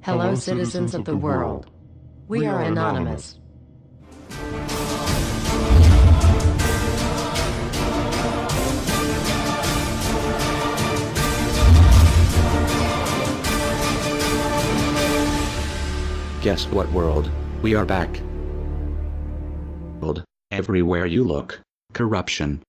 Hello, citizens of the world. We are anonymous. Guess what, world? We are back. Everywhere you look, corruption.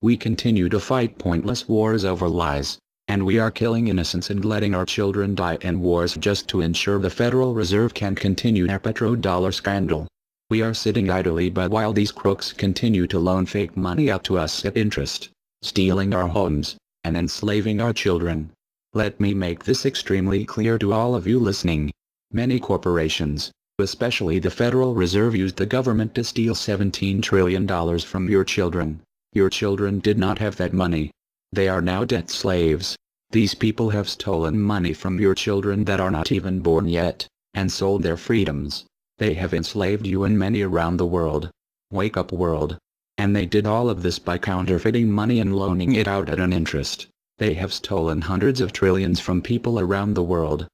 We continue to fight pointless wars over lies, and we are killing innocents and letting our children die in wars just to ensure the Federal Reserve can continue their petrodollar scandal. We are sitting idly by while these crooks continue to loan fake money out to us at interest, stealing our homes, and enslaving our children. Let me make this extremely clear to all of you listening. Many corporations, especially the Federal Reserve, used the government to steal $17 trillion from your children. Your children did not have that money. They are now debt slaves. These people have stolen money from your children that are not even born yet, and sold their freedoms. They have enslaved you and many around the world. Wake up, world. And they did all of this by counterfeiting money and loaning it out at an interest. They have stolen hundreds of trillions from people around the world.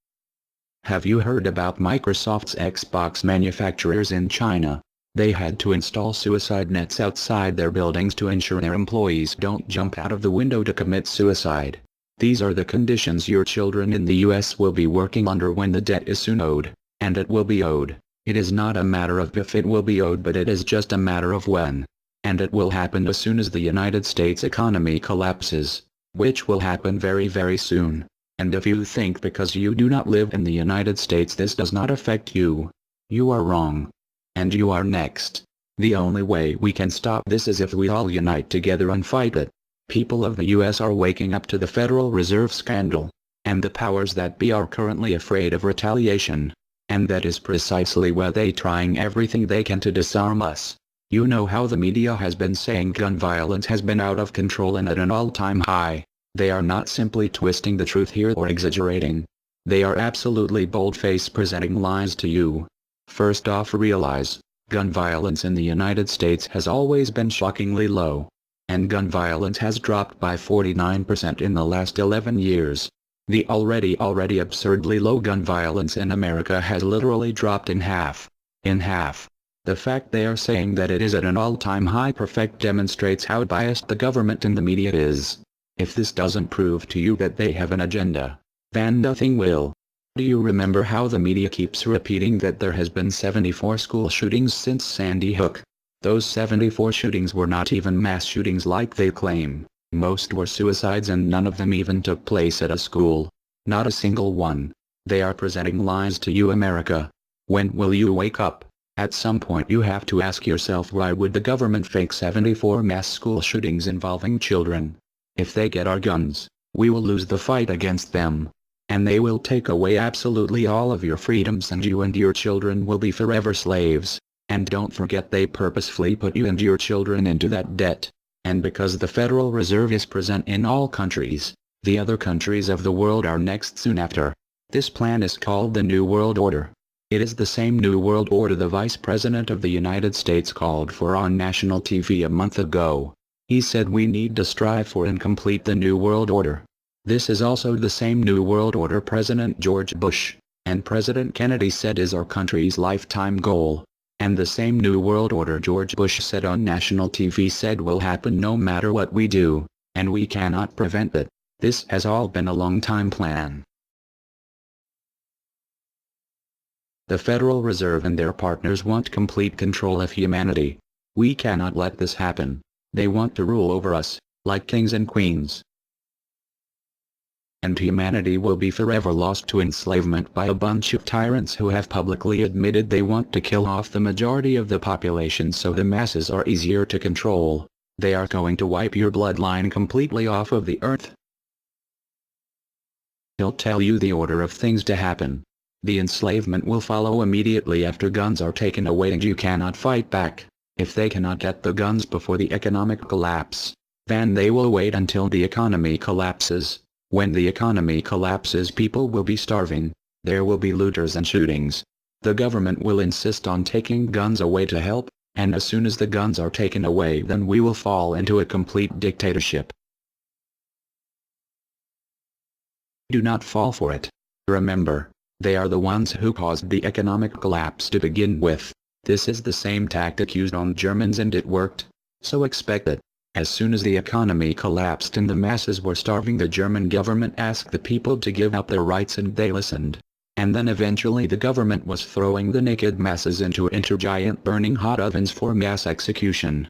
Have you heard about Microsoft's Xbox manufacturers in China? They had to install suicide nets outside their buildings to ensure their employees don't jump out of the window to commit suicide. These are the conditions your children in the US will be working under when the debt is soon owed, and it will be owed. It is not a matter of if it will be owed, but it is just a matter of when. And it will happen as soon as the United States economy collapses, which will happen very, very soon. And if you think because you do not live in the United States this does not affect you, you are wrong. And you are next. The only way we can stop this is if we all unite together and fight it. People of the US are waking up to the Federal Reserve scandal, and the powers that be are currently afraid of retaliation. And that is precisely why they trying everything they can to disarm us. You know how the media has been saying gun violence has been out of control and at an all-time high. They are not simply twisting the truth here or exaggerating. They are absolutely bold-faced presenting lies to you. First off, realize, gun violence in the United States has always been shockingly low. And gun violence has dropped by 49% in the last 11 years. The already absurdly low gun violence in America has literally dropped in half. In half. The fact they are saying that it is at an all-time high perfect demonstrates how biased the government and the media is. If this doesn't prove to you that they have an agenda, then nothing will. Do you remember how the media keeps repeating that there has been 74 school shootings since Sandy Hook? Those 74 shootings were not even mass shootings like they claim. Most were suicides and none of them even took place at a school. Not a single one. They are presenting lies to you, America. When will you wake up? At some point you have to ask yourself, why would the government fake 74 mass school shootings involving children? If they get our guns, we will lose the fight against them. And they will take away absolutely all of your freedoms and you and your children will be forever slaves. And don't forget they purposefully put you and your children into that debt. And because the Federal Reserve is present in all countries, the other countries of the world are next soon after. This plan is called the New World Order. It is the same New World Order the Vice President of the United States called for on national TV a month ago. He said we need to strive for and complete the New World Order. This is also the same New World Order President George Bush and President Kennedy said is our country's lifetime goal. And the same New World Order George Bush said on national TV said will happen no matter what we do, and we cannot prevent it. This has all been a long-time plan. The Federal Reserve and their partners want complete control of humanity. We cannot let this happen. They want to rule over us, like kings and queens. And humanity will be forever lost to enslavement by a bunch of tyrants who have publicly admitted they want to kill off the majority of the population so the masses are easier to control. They are going to wipe your bloodline completely off of the earth. He'll tell you the order of things to happen. The enslavement will follow immediately after guns are taken away and you cannot fight back. If they cannot get the guns before the economic collapse, then they will wait until the economy collapses. When the economy collapses, people will be starving. There will be looters and shootings. The government will insist on taking guns away to help, and as soon as the guns are taken away, then we will fall into a complete dictatorship. Do not fall for it. Remember, They are the ones who caused the economic collapse to begin with. This is the same tactic used on Germans and it worked. So expect it. As soon as the economy collapsed and the masses were starving, the German government asked the people to give up their rights and they listened. And then eventually the government was throwing the naked masses into giant burning hot ovens for mass execution.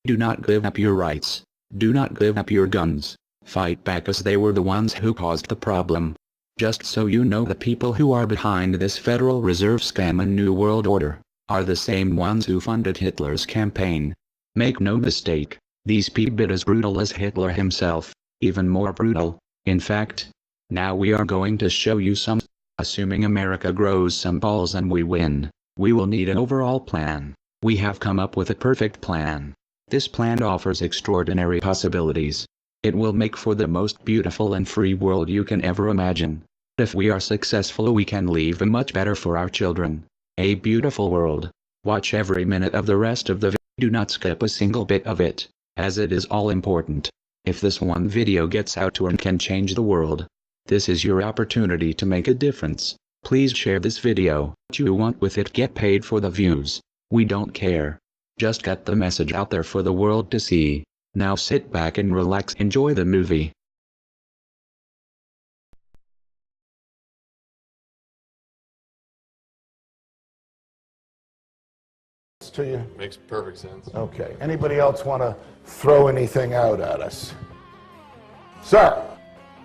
Do not give up your rights. Do not give up your guns. Fight back, as they were the ones who caused the problem. Just so you know, the people who are behind this Federal Reserve scam and New World Order are the same ones who funded Hitler's campaign. Make no mistake, these people are as brutal as Hitler himself, even more brutal. In fact, now we are going to show you some. Assuming America grows some balls and we win, we will need an overall plan. We have come up with a perfect plan. This plan offers extraordinary possibilities. It will make for the most beautiful and free world you can ever imagine. If we are successful, we can leave a much better for our children. A beautiful world. Watch every minute of the rest of the video. Do not skip a single bit of it, as it is all important. If this one video gets out to and can change the world, this is your opportunity to make a difference. Please share this video. What you want with it, get paid for the views. We don't care. Just get the message out there for the world to see. Now sit back and relax, enjoy the movie. To you? Makes perfect sense. Okay. Anybody else want to throw anything out at us? Sir?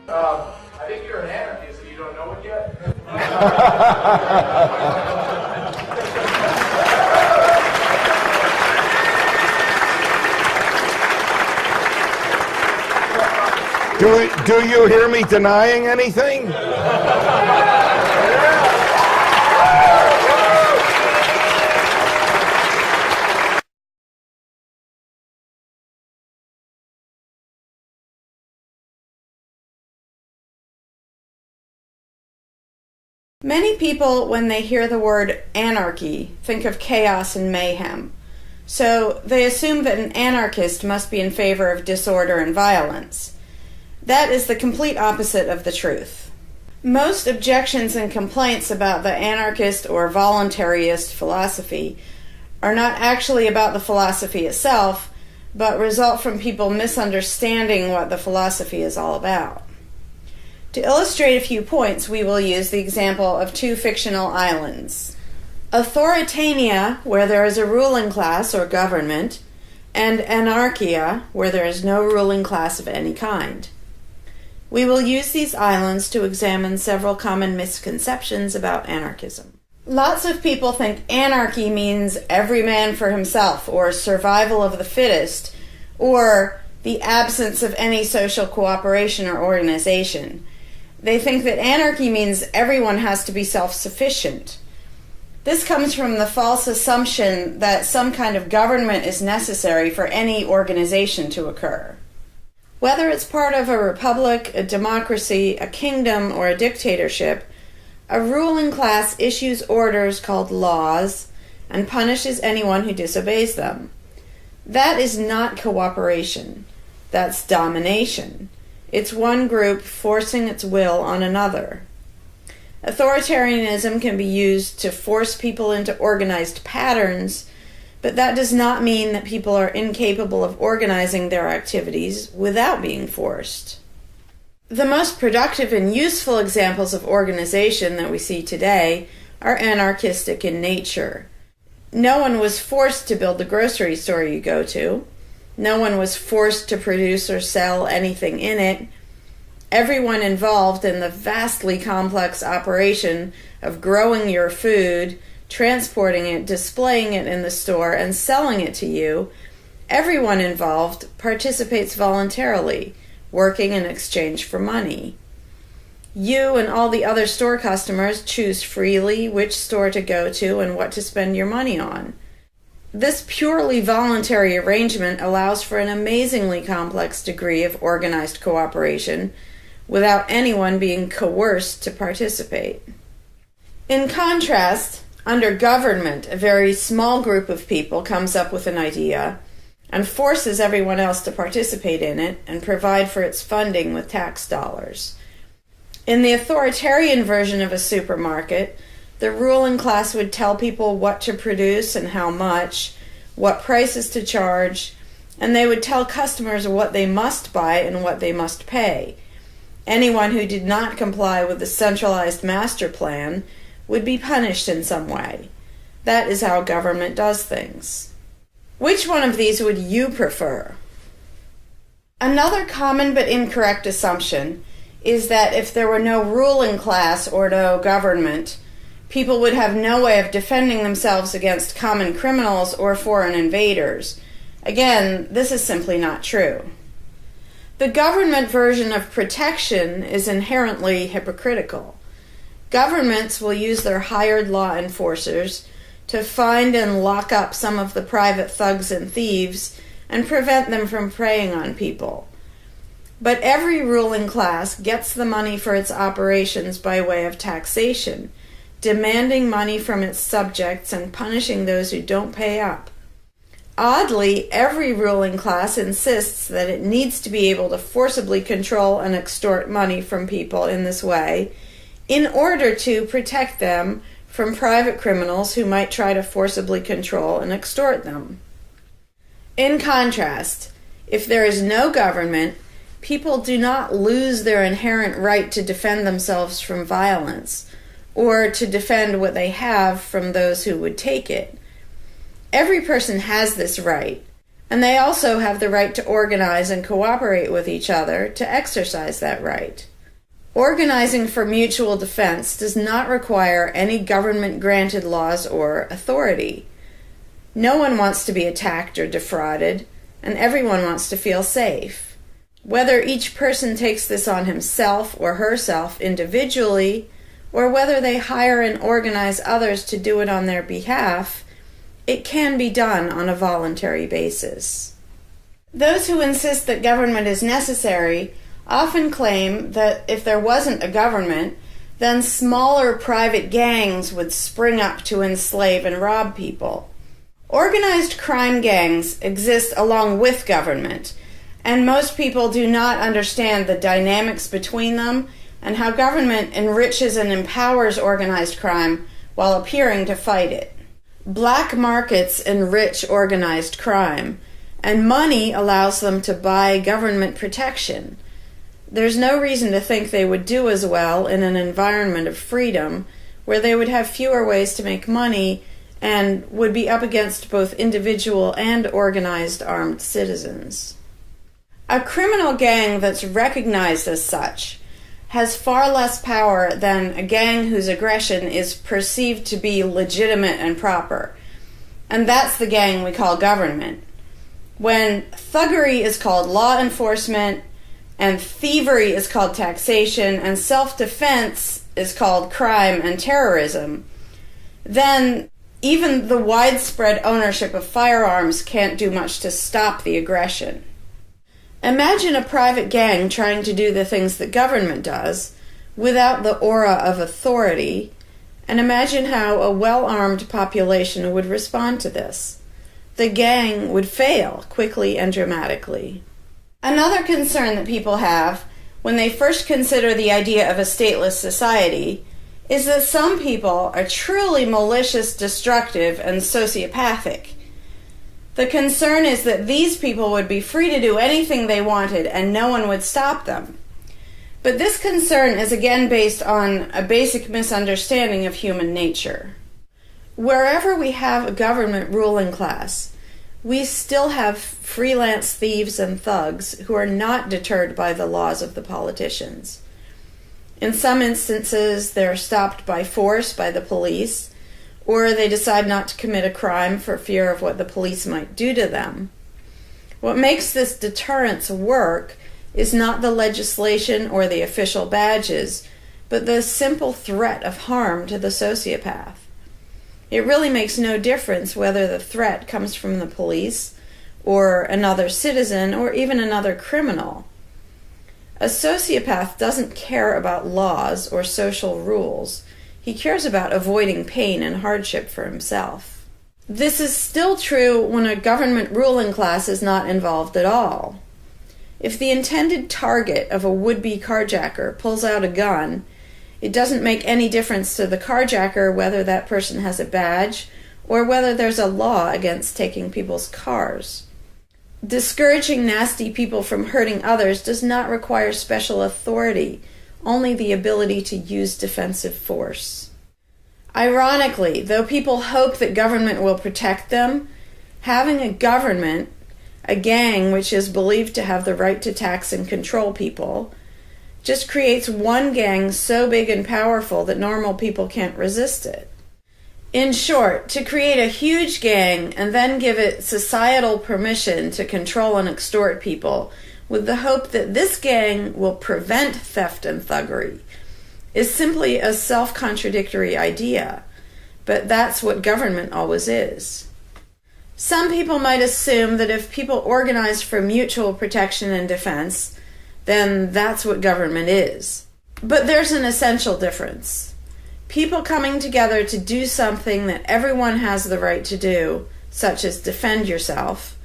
I think you're an anarchist and you don't know it yet. Do you hear me denying anything? Many people, when they hear the word anarchy, think of chaos and mayhem. So they assume that an anarchist must be in favor of disorder and violence. That is the complete opposite of the truth. Most objections and complaints about the anarchist or voluntarist philosophy are not actually about the philosophy itself, but result from people misunderstanding what the philosophy is all about. To illustrate a few points, we will use the example of two fictional islands. Authoritania, where there is a ruling class or government, and anarchia, where there is no ruling class of any kind. We will use these islands to examine several common misconceptions about anarchism. Lots of people think anarchy means every man for himself, or survival of the fittest, or the absence of any social cooperation or organization. They think that anarchy means everyone has to be self-sufficient. This comes from the false assumption that some kind of government is necessary for any organization to occur. Whether it's part of a republic, a democracy, a kingdom, or a dictatorship, a ruling class issues orders called laws and punishes anyone who disobeys them. That is not cooperation. That's domination. It's one group forcing its will on another. Authoritarianism can be used to force people into organized patterns, but that does not mean that people are incapable of organizing their activities without being forced. The most productive and useful examples of organization that we see today are anarchistic in nature. No one was forced to build the grocery store you go to. No one was forced to produce or sell anything in it. Everyone involved in the vastly complex operation of growing your food, transporting it, displaying it in the store, and selling it to you, everyone involved participates voluntarily, working in exchange for money. You and all the other store customers choose freely which store to go to and what to spend your money on. This purely voluntary arrangement allows for an amazingly complex degree of organized cooperation without anyone being coerced to participate. In contrast, under government, a very small group of people comes up with an idea and forces everyone else to participate in it and provide for its funding with tax dollars. In the authoritarian version of a supermarket, the ruling class would tell people what to produce and how much, what prices to charge, and they would tell customers what they must buy and what they must pay. Anyone who did not comply with the centralized master plan would be punished in some way. That is how government does things. Which one of these would you prefer? Another common but incorrect assumption is that if there were no ruling class or no government, people would have no way of defending themselves against common criminals or foreign invaders. Again, this is simply not true. The government version of protection is inherently hypocritical. Governments will use their hired law enforcers to find and lock up some of the private thugs and thieves and prevent them from preying on people. But every ruling class gets the money for its operations by way of taxation, demanding money from its subjects and punishing those who don't pay up. Oddly, every ruling class insists that it needs to be able to forcibly control and extort money from people in this way in order to protect them from private criminals who might try to forcibly control and extort them. In contrast, if there is no government, people do not lose their inherent right to defend themselves from violence, or to defend what they have from those who would take it. Every person has this right, and they also have the right to organize and cooperate with each other to exercise that right. Organizing for mutual defense does not require any government-granted laws or authority. No one wants to be attacked or defrauded, and everyone wants to feel safe. Whether each person takes this on himself or herself individually, or whether they hire and organize others to do it on their behalf, it can be done on a voluntary basis. Those who insist that government is necessary often claim that if there wasn't a government, then smaller private gangs would spring up to enslave and rob people. Organized crime gangs exist along with government, and most people do not understand the dynamics between them and how government enriches and empowers organized crime while appearing to fight it. Black markets enrich organized crime, and money allows them to buy government protection. There's no reason to think they would do as well in an environment of freedom, where they would have fewer ways to make money and would be up against both individual and organized armed citizens. A criminal gang that's recognized as such has far less power than a gang whose aggression is perceived to be legitimate and proper. And that's the gang we call government. When thuggery is called law enforcement, and thievery is called taxation, and self-defense is called crime and terrorism, then even the widespread ownership of firearms can't do much to stop the aggression. Imagine a private gang trying to do the things that government does without the aura of authority, and imagine how a well-armed population would respond to this. The gang would fail quickly and dramatically. Another concern that people have when they first consider the idea of a stateless society is that some people are truly malicious, destructive, and sociopathic. The concern is that these people would be free to do anything they wanted and no one would stop them. But this concern is again based on a basic misunderstanding of human nature. Wherever we have a government ruling class, we still have freelance thieves and thugs who are not deterred by the laws of the politicians. In some instances, they're stopped by force by the police, or they decide not to commit a crime for fear of what the police might do to them. What makes this deterrence work is not the legislation or the official badges, but the simple threat of harm to the sociopath. It really makes no difference whether the threat comes from the police, or another citizen, or even another criminal. A sociopath doesn't care about laws or social rules. He cares about avoiding pain and hardship for himself. This is still true when a government ruling class is not involved at all. If the intended target of a would-be carjacker pulls out a gun, it doesn't make any difference to the carjacker whether that person has a badge or whether there's a law against taking people's cars. Discouraging nasty people from hurting others does not require special authority, only the ability to use defensive force. Ironically, though people hope that government will protect them, having a government, a gang which is believed to have the right to tax and control people, just creates one gang so big and powerful that normal people can't resist it. In short, to create a huge gang and then give it societal permission to control and extort people with the hope that this gang will prevent theft and thuggery is simply a self-contradictory idea, but that's what government always is. Some people might assume that if people organize for mutual protection and defense, then that's what government is. But there's an essential difference. People coming together to do something that everyone has the right to do, such as defend yourself,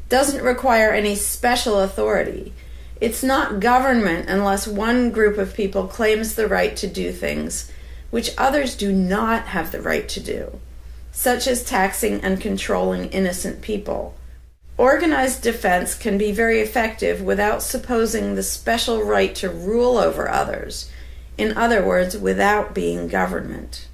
doesn't require any special authority. It's not government unless one group of people claims the right to do things which others do not have the right to do, such as taxing and controlling innocent people. Organized defense can be very effective without supposing the special right to rule over others. In other words, without being government.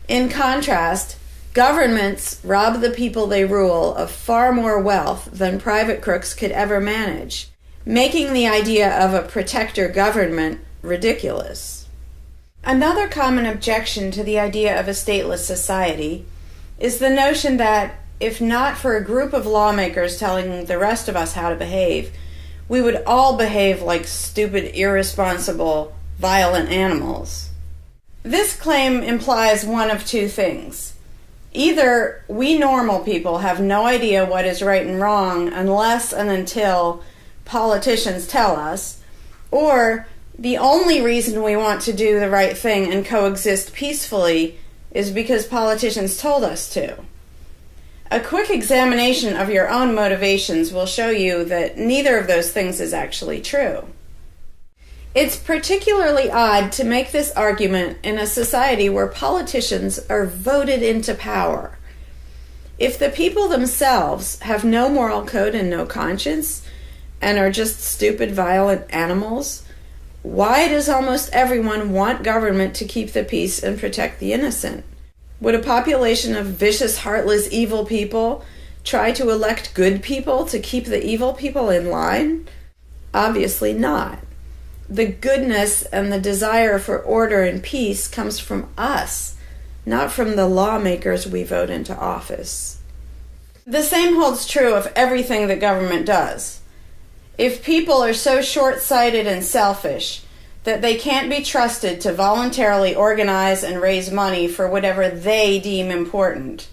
In contrast, governments rob the people they rule of far more wealth than private crooks could ever manage, making the idea of a protector government ridiculous. Another common objection to the idea of a stateless society is the notion that, if not for a group of lawmakers telling the rest of us how to behave, we would all behave like stupid, irresponsible, violent animals. This claim implies one of two things. Either we normal people have no idea what is right and wrong unless and until politicians tell us, or the only reason we want to do the right thing and coexist peacefully is because politicians told us to. A quick examination of your own motivations will show you that neither of those things is actually true. It's particularly odd to make this argument in a society where politicians are voted into power. If the people themselves have no moral code and no conscience, and are just stupid, violent animals, why does almost everyone want government to keep the peace and protect the innocent? Would a population of vicious, heartless, evil people try to elect good people to keep the evil people in line? Obviously not. The goodness and the desire for order and peace comes from us, not from the lawmakers we vote into office. The same holds true of everything that government does. If people are so short-sighted and selfish that they can't be trusted to voluntarily organize and raise money for whatever they deem important,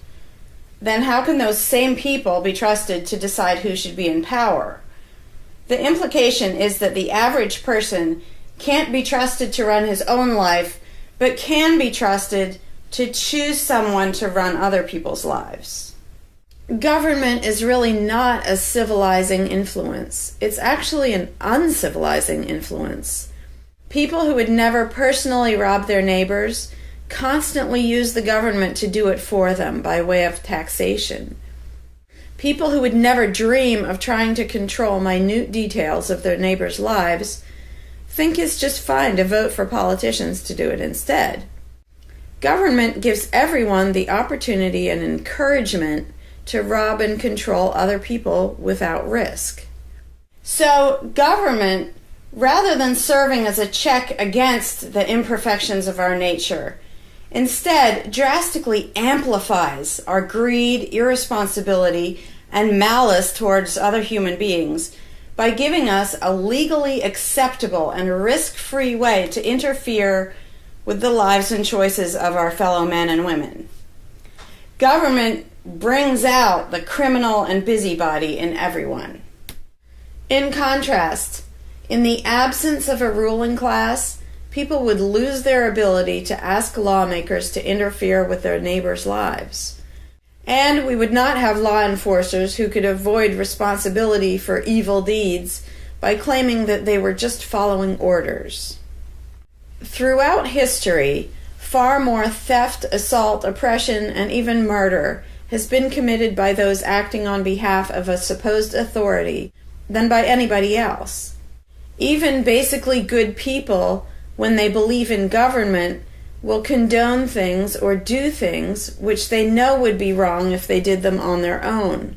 then how can those same people be trusted to decide who should be in power? The implication is that the average person can't be trusted to run his own life, but can be trusted to choose someone to run other people's lives. Government is really not a civilizing influence. It's actually an uncivilizing influence. People who would never personally rob their neighbors constantly use the government to do it for them by way of taxation. People who would never dream of trying to control minute details of their neighbors' lives think it's just fine to vote for politicians to do it instead. Government gives everyone the opportunity and encouragement to rob and control other people without risk. So government, rather than serving as a check against the imperfections of our nature, instead drastically amplifies our greed, irresponsibility, and malice towards other human beings by giving us a legally acceptable and risk-free way to interfere with the lives and choices of our fellow men and women. Government brings out the criminal and busybody in everyone. In contrast, in the absence of a ruling class, people would lose their ability to ask lawmakers to interfere with their neighbors' lives. And we would not have law enforcers who could avoid responsibility for evil deeds by claiming that they were just following orders. Throughout history, far more theft, assault, oppression, and even murder has been committed by those acting on behalf of a supposed authority than by anybody else. Even basically good people, when they believe in government, will condone things or do things which they know would be wrong if they did them on their own.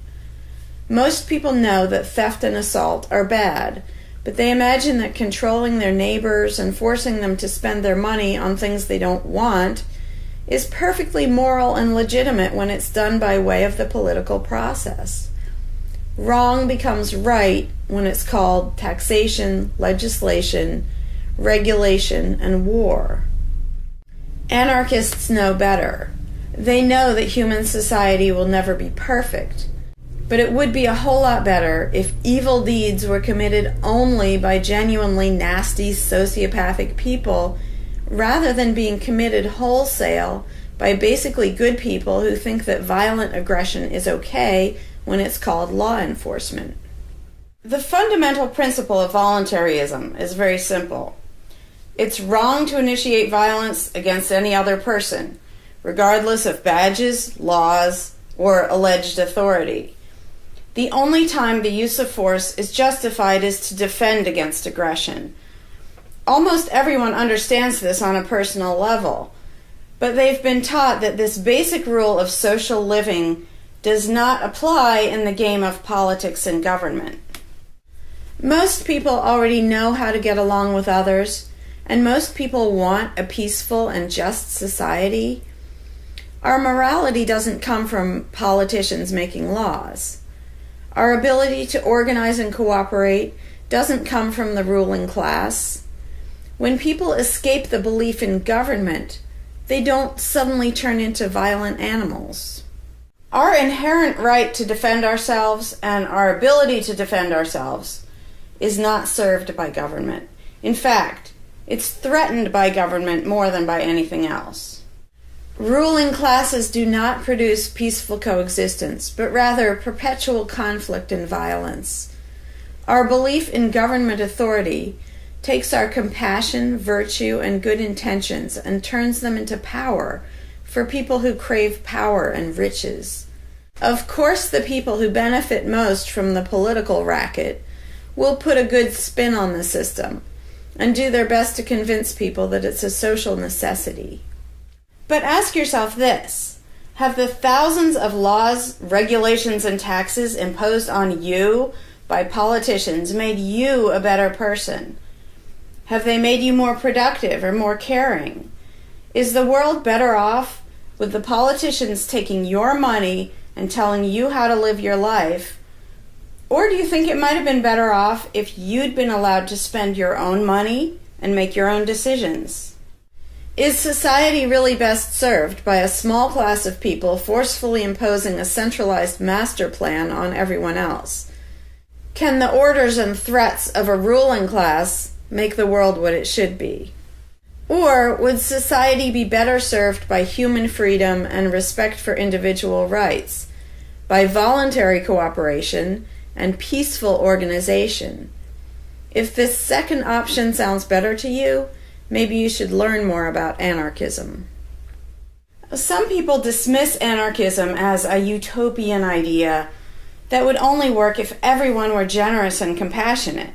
Most people know that theft and assault are bad, but they imagine that controlling their neighbors and forcing them to spend their money on things they don't want is perfectly moral and legitimate when it's done by way of the political process. Wrong becomes right when it's called taxation, legislation, regulation, and war. Anarchists know better. They know that human society will never be perfect, but it would be a whole lot better if evil deeds were committed only by genuinely nasty, sociopathic people, rather than being committed wholesale by basically good people who think that violent aggression is okay when it's called law enforcement. The fundamental principle of voluntarism is very simple. It's wrong to initiate violence against any other person, regardless of badges, laws, or alleged authority. The only time the use of force is justified is to defend against aggression. Almost everyone understands this on a personal level, but they've been taught that this basic rule of social living does not apply in the game of politics and government. Most people already know how to get along with others, and most people want a peaceful and just society. Our morality doesn't come from politicians making laws. Our ability to organize and cooperate doesn't come from the ruling class. When people escape the belief in government, they don't suddenly turn into violent animals. Our inherent right to defend ourselves and our ability to defend ourselves is not served by government. In fact, it's threatened by government more than by anything else. Ruling classes do not produce peaceful coexistence, but rather perpetual conflict and violence. Our belief in government authority takes our compassion, virtue, and good intentions and turns them into power for people who crave power and riches. Of course, the people who benefit most from the political racket will put a good spin on the system and do their best to convince people that it's a social necessity. But ask yourself this: have the thousands of laws, regulations, and taxes imposed on you by politicians made you a better person? Have they made you more productive or more caring? Is the world better off with the politicians taking your money and telling you how to live your life? Or do you think it might have been better off if you'd been allowed to spend your own money and make your own decisions? Is society really best served by a small class of people forcefully imposing a centralized master plan on everyone else? Can the orders and threats of a ruling class make the world what it should be? Or would society be better served by human freedom and respect for individual rights, by voluntary cooperation and peaceful organization? If this second option sounds better to you, maybe you should learn more about anarchism. Some people dismiss anarchism as a utopian idea that would only work if everyone were generous and compassionate.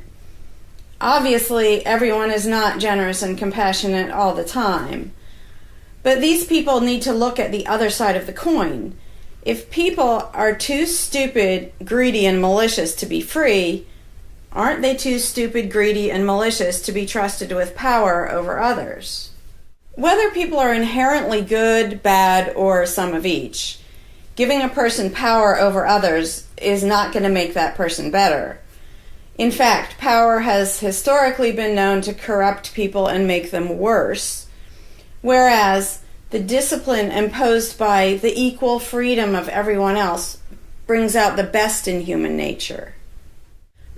Obviously, everyone is not generous and compassionate all the time, but these people need to look at the other side of the coin. If people are too stupid, greedy, and malicious to be free, aren't they too stupid, greedy, and malicious to be trusted with power over others? Whether people are inherently good, bad, or some of each, giving a person power over others is not going to make that person better. In fact, power has historically been known to corrupt people and make them worse, whereas the discipline imposed by the equal freedom of everyone else brings out the best in human nature.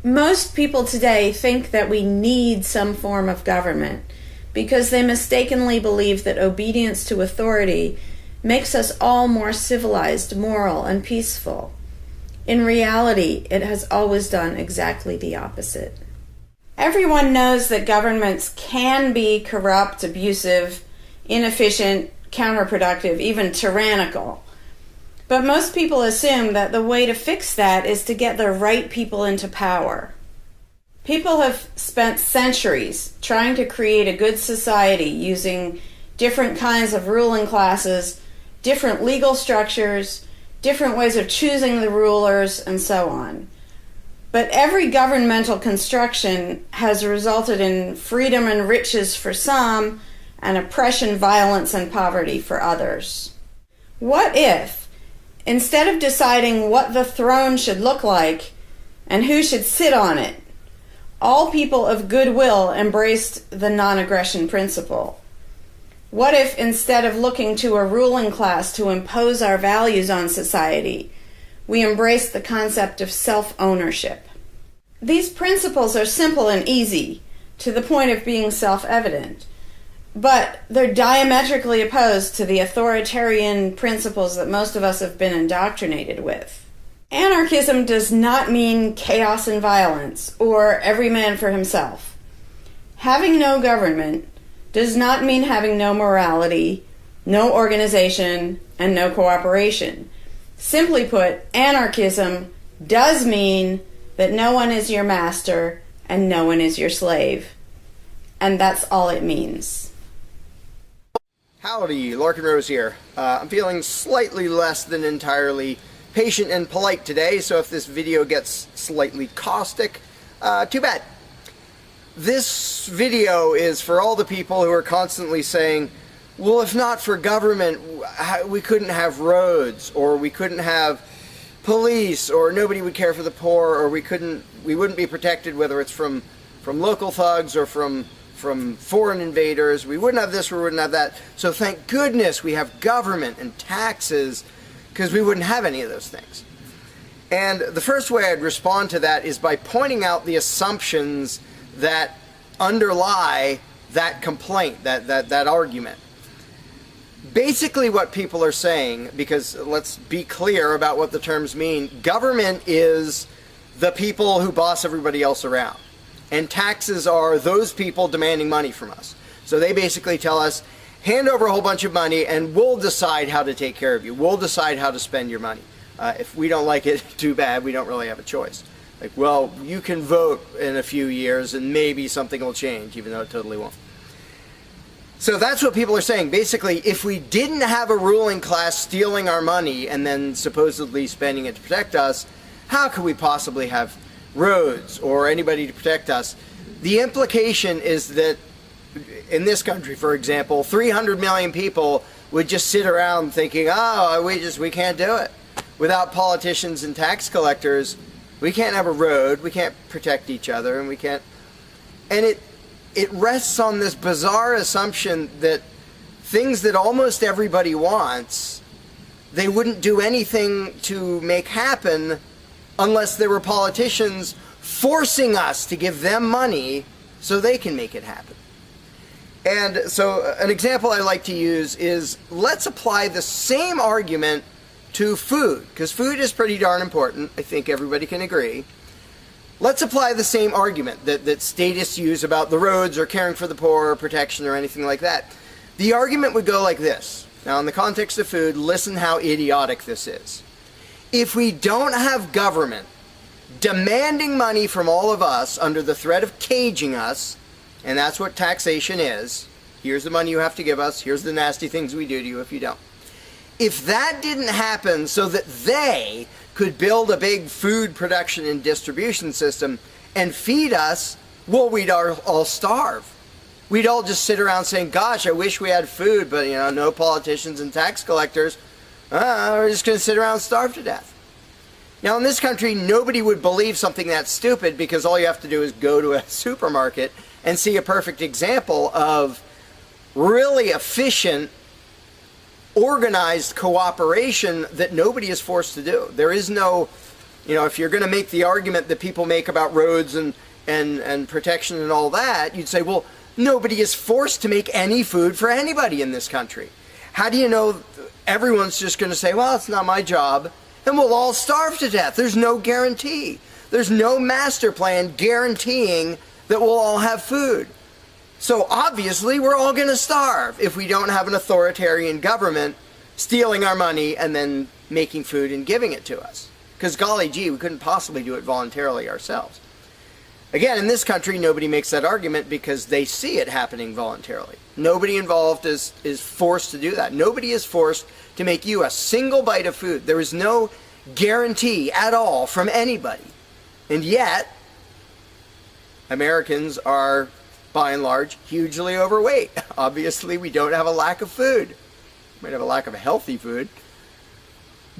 Most people today think that we need some form of government because they mistakenly believe that obedience to authority makes us all more civilized, moral, and peaceful. In reality, it has always done exactly the opposite. Everyone knows that governments can be corrupt, abusive, inefficient, counterproductive, even tyrannical. But most people assume that the way to fix that is to get the right people into power. People have spent centuries trying to create a good society using different kinds of ruling classes, different legal structures, different ways of choosing the rulers, and so on. But every governmental construction has resulted in freedom and riches for some, and oppression, violence, and poverty for others. What if, instead of deciding what the throne should look like and who should sit on it, all people of goodwill embraced the non-aggression principle? What if, instead of looking to a ruling class to impose our values on society, we embraced the concept of self-ownership? These principles are simple and easy, to the point of being self-evident, but they're diametrically opposed to the authoritarian principles that most of us have been indoctrinated with. Anarchism does not mean chaos and violence, or every man for himself. Having no government does not mean having no morality, no organization, and no cooperation. Simply put, anarchism does mean that no one is your master and no one is your slave. And that's all it means. Howdy, Larkin Rose here. I'm feeling slightly less than entirely patient and polite today, so if this video gets slightly caustic, too bad. This video is for all the people who are constantly saying, well, if not for government, we couldn't have roads, or we couldn't have police, or nobody would care for the poor, or we wouldn't be protected, whether it's from local thugs or from foreign invaders. We wouldn't have this, we wouldn't have that. So thank goodness we have government and taxes, because we wouldn't have any of those things. And the first way I'd respond to that is by pointing out the assumptions that underlie that complaint, that argument. Basically what people are saying, because let's be clear about what the terms mean, government is the people who boss everybody else around. And taxes are those people demanding money from us. So they basically tell us, hand over a whole bunch of money and we'll decide how to take care of you. We'll decide how to spend your money. If we don't like it, too bad, we don't really have a choice. Like, well, you can vote in a few years and maybe something will change, even though it totally won't. So that's what people are saying. Basically, if we didn't have a ruling class stealing our money and then supposedly spending it to protect us, how could we possibly have roads or anybody to protect us? The implication is that in this country, for example, 300 million people would just sit around thinking, oh, we can't do it. Without politicians and tax collectors, we can't have a road, we can't protect each other, and we can't... And it rests on this bizarre assumption that things that almost everybody wants, they wouldn't do anything to make happen unless there were politicians forcing us to give them money so they can make it happen. And so an example I like to use is, let's apply the same argument to food, because food is pretty darn important. I think everybody can agree. Let's apply the same argument that statists use about the roads or caring for the poor or protection or anything like that. The argument would go like this. Now, in the context of food, listen how idiotic this is. If we don't have government demanding money from all of us under the threat of caging us, and that's what taxation is, here's the money you have to give us, here's the nasty things we do to you if you don't. If that didn't happen so that they could build a big food production and distribution system and feed us, well, we'd all starve. We'd all just sit around saying, gosh, I wish we had food, but, no politicians and tax collectors. We're just going to sit around and starve to death. Now, in this country, nobody would believe something that stupid, because all you have to do is go to a supermarket and see a perfect example of really efficient, organized cooperation that nobody is forced to do. There is no, if you're going to make the argument that people make about roads and protection and all that, you'd say, well, nobody is forced to make any food for anybody in this country. How do you know everyone's just going to say, well, it's not my job, and we'll all starve to death? There's no guarantee. There's no master plan guaranteeing that we'll all have food. So obviously we're all going to starve if we don't have an authoritarian government stealing our money and then making food and giving it to us. Because golly gee, we couldn't possibly do it voluntarily ourselves. Again, in this country, nobody makes that argument because they see it happening voluntarily. Nobody involved is forced to do that. Nobody is forced to make you a single bite of food. There is no guarantee at all from anybody. And yet, Americans are, by and large, hugely overweight. Obviously, we don't have a lack of food. We might have a lack of healthy food.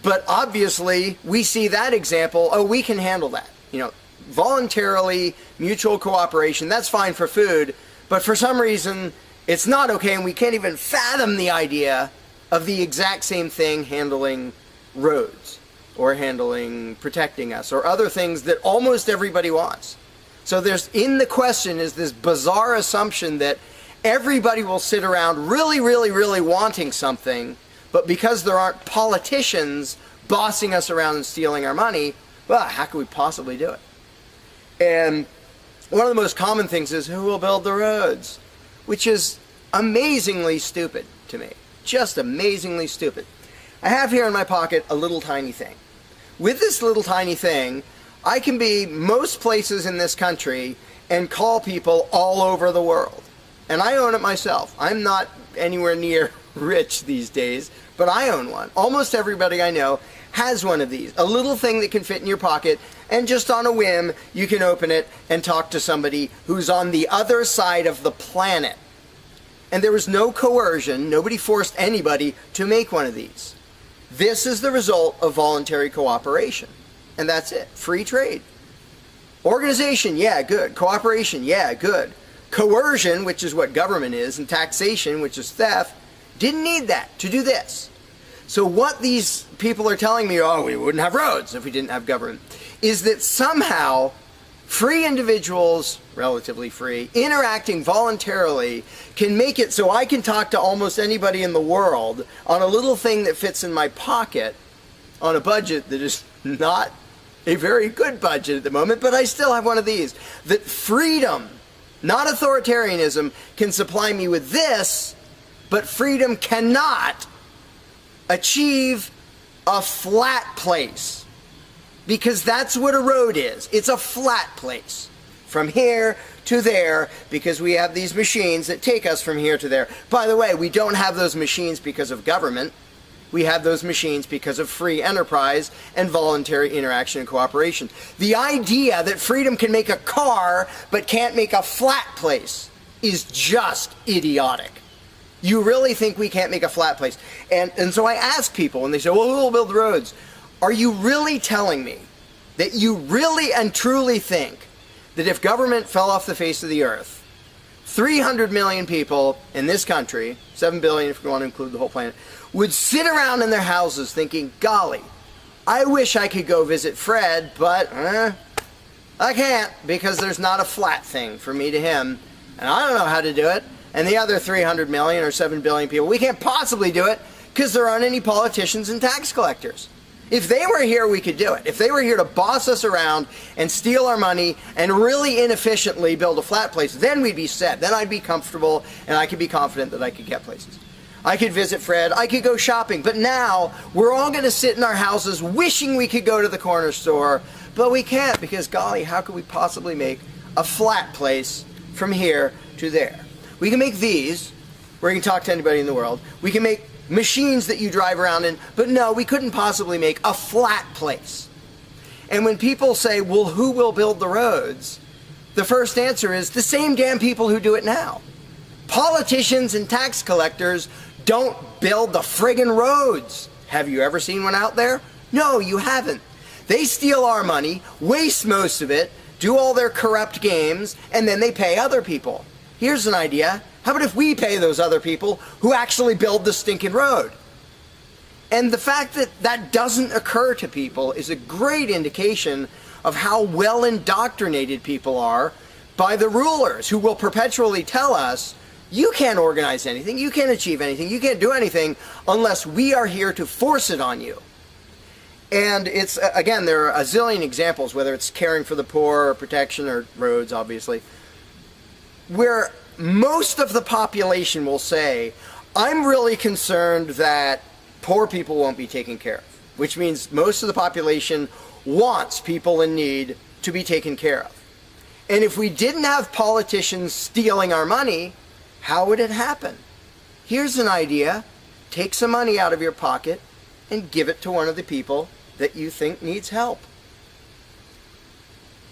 But obviously, we see that example. Oh, we can handle that. You know, voluntarily, mutual cooperation, that's fine for food. But for some reason, it's not okay, and we can't even fathom the idea of the exact same thing handling roads or handling protecting us or other things that almost everybody wants. So there's, in the question is this bizarre assumption that everybody will sit around really, really, really wanting something, but because there aren't politicians bossing us around and stealing our money, well, how could we possibly do it? And one of the most common things is, who will build the roads? Which is amazingly stupid to me. Just amazingly stupid. I have here in my pocket a little tiny thing. With this little tiny thing, I can be most places in this country and call people all over the world. And I own it myself. I'm not anywhere near rich these days, but I own one. Almost everybody I know has one of these. A little thing that can fit in your pocket, and just on a whim, you can open it and talk to somebody who's on the other side of the planet. And there was no coercion. Nobody forced anybody to make one of these. This is the result of voluntary cooperation. And that's it. Free trade. Organization, yeah, good. Cooperation, yeah, good. Coercion, which is what government is, and taxation, which is theft, didn't need that to do this. So what these people are telling me, oh, we wouldn't have roads if we didn't have government, is that somehow free individuals, relatively free, interacting voluntarily can make it so I can talk to almost anybody in the world on a little thing that fits in my pocket on a budget that is not a very good budget at the moment, but I still have one of these. That freedom, not authoritarianism, can supply me with this, but freedom cannot achieve a flat place. Because that's what a road is. It's a flat place. From here to there, because we have these machines that take us from here to there. By the way, we don't have those machines because of government. We have those machines because of free enterprise and voluntary interaction and cooperation. The idea that freedom can make a car but can't make a flat place is just idiotic. You really think we can't make a flat place? And so I ask people, and they say, well, who will build roads? Are you really telling me that you really and truly think that if government fell off the face of the earth, 300 million people in this country, 7 billion if you want to include the whole planet, would sit around in their houses thinking, golly, I wish I could go visit Fred, but I can't because there's not a flat thing from me to him, and I don't know how to do it. And the other 300 million or 7 billion people, we can't possibly do it because there aren't any politicians and tax collectors. If they were here, we could do it. If they were here to boss us around and steal our money and really inefficiently build a flat place, then we'd be set. Then I'd be comfortable and I could be confident that I could get places. I could visit Fred, I could go shopping, but now we're all going to sit in our houses wishing we could go to the corner store, but we can't because, golly, how could we possibly make a flat place from here to there? We can make these, where you can talk to anybody in the world. We can make machines that you drive around in, but no, we couldn't possibly make a flat place. And when people say, well, who will build the roads? The first answer is the same damn people who do it now. Politicians and tax collectors don't build the friggin' roads. Have you ever seen one out there? No, you haven't. They steal our money, waste most of it, do all their corrupt games, and then they pay other people. Here's an idea. How about if we pay those other people who actually build the stinking road? And the fact that that doesn't occur to people is a great indication of how well indoctrinated people are by the rulers who will perpetually tell us, you can't organize anything, you can't achieve anything, you can't do anything unless we are here to force it on you. And it's, again, there are a zillion examples, whether it's caring for the poor or protection or roads, obviously. where most of the population will say, I'm really concerned that poor people won't be taken care of, which means most of the population wants people in need to be taken care of. And if we didn't have politicians stealing our money, how would it happen? Here's an idea. Take some money out of your pocket and give it to one of the people that you think needs help.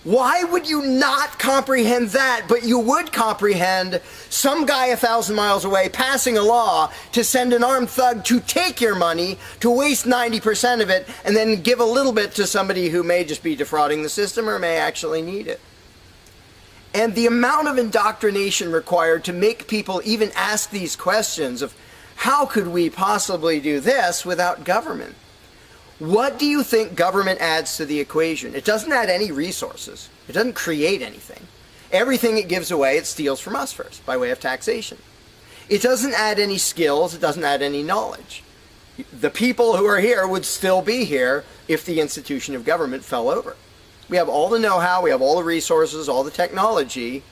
Why would you not comprehend that, but you would comprehend some guy 1,000 miles away passing a law to send an armed thug to take your money, to waste 90% of it, and then give a little bit to somebody who may just be defrauding the system or may actually need it? And the amount of indoctrination required to make people even ask these questions of how could we possibly do this without government? What do you think government adds to the equation? It doesn't add any resources. It doesn't create anything. Everything it gives away, it steals from us first, by way of taxation. It doesn't add any skills. It doesn't add any knowledge. The people who are here would still be here if the institution of government fell over. We have all the know-how, we have all the resources, all the technology.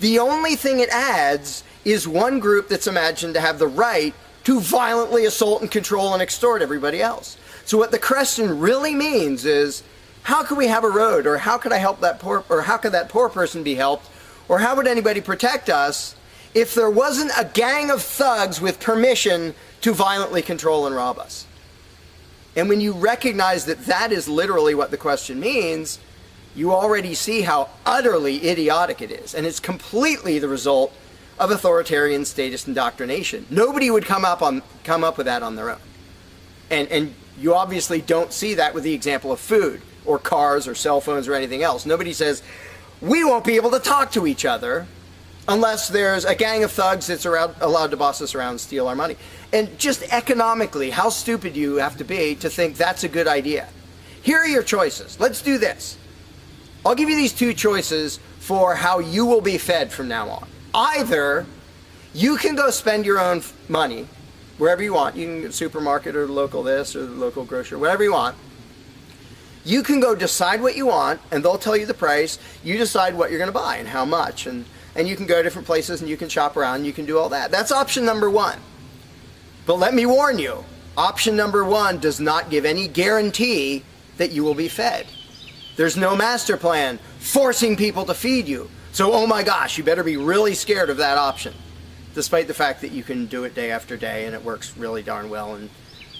The only thing it adds is one group that's imagined to have the right to violently assault and control and extort everybody else. So what the question really means is, how could we have a road, or how could I help that poor, or how could that poor person be helped, or how would anybody protect us if there wasn't a gang of thugs with permission to violently control and rob us? And when you recognize that that is literally what the question means, you already see how utterly idiotic it is. And it's completely the result of authoritarian statist indoctrination. Nobody would come up with that on their own. And you obviously don't see that with the example of food or cars or cell phones or anything else. Nobody says, we won't be able to talk to each other unless there's a gang of thugs that's allowed to boss us around and steal our money. And just economically, how stupid you have to be to think that's a good idea. Here are your choices. Let's do this. I'll give you these two choices for how you will be fed from now on. Either you can go spend your own money wherever you want. You can go to the supermarket or the local this or the local grocery, whatever you want. You can go decide what you want, and they'll tell you the price. You decide what you're going to buy and how much. And you can go to different places and you can shop around and you can do all that. That's option number one. But let me warn you, option number one does not give any guarantee that you will be fed. There's no master plan forcing people to feed you. So, oh my gosh, you better be really scared of that option, despite the fact that you can do it day after day and it works really darn well and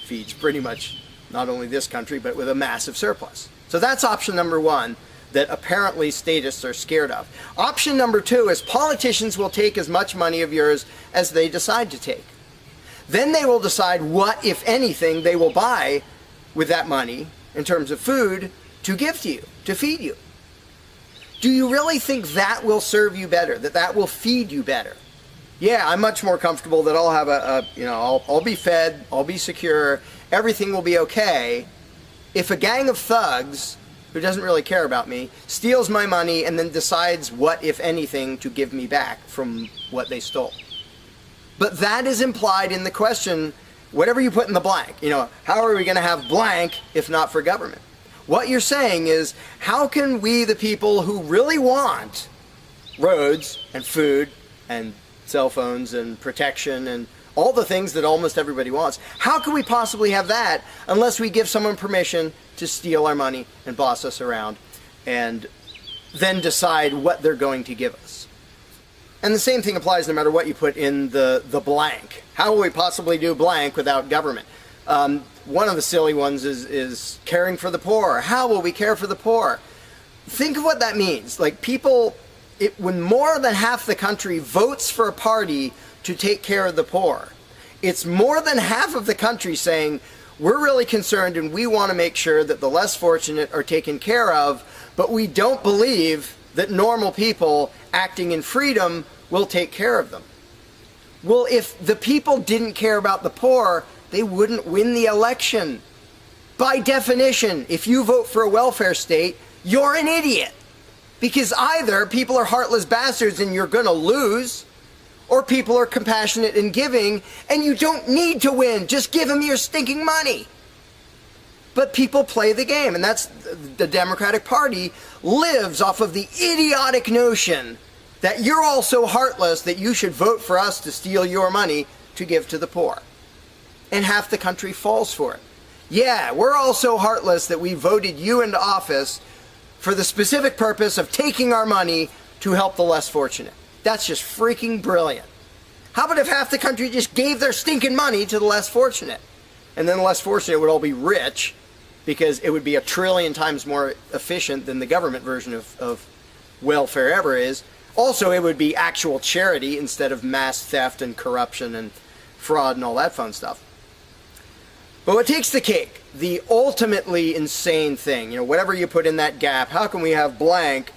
feeds pretty much not only this country, but with a massive surplus. So that's option number one that apparently statists are scared of. Option number two is politicians will take as much money of yours as they decide to take. Then they will decide what, if anything, they will buy with that money in terms of food to give to you, to feed you. Do you really think that will serve you better, that will feed you better? Yeah, I'm much more comfortable that I'll have I'll be fed, I'll be secure, everything will be okay if a gang of thugs who doesn't really care about me steals my money and then decides what, if anything, to give me back from what they stole. But that is implied in the question, whatever you put in the blank. How are we going to have blank if not for government? What you're saying is, how can we, the people who really want roads and food and cell phones and protection and all the things that almost everybody wants, how can we possibly have that unless we give someone permission to steal our money and boss us around and then decide what they're going to give us? And the same thing applies no matter what you put in the blank. How will we possibly do blank without government? One of the silly ones is caring for the poor. How will we care for the poor? Think of what that means. Like when more than half the country votes for a party to take care of the poor, it's more than half of the country saying, we're really concerned and we want to make sure that the less fortunate are taken care of, but we don't believe that normal people acting in freedom will take care of them. Well, if the people didn't care about the poor, they wouldn't win the election. By definition, if you vote for a welfare state, you're an idiot. Because either people are heartless bastards and you're going to lose, or people are compassionate and giving and you don't need to win. Just give them your stinking money. But people play the game, and that's the Democratic Party lives off of the idiotic notion that you're all so heartless that you should vote for us to steal your money to give to the poor. And half the country falls for it. Yeah, we're all so heartless that we voted you into office for the specific purpose of taking our money to help the less fortunate. That's just freaking brilliant. How about if half the country just gave their stinking money to the less fortunate? And then the less fortunate would all be rich, because it would be 1 trillion times more efficient than the government version of welfare ever is. Also, it would be actual charity instead of mass theft and corruption and fraud and all that fun stuff. But what takes the cake, the ultimately insane thing, whatever you put in that gap, how can we have blank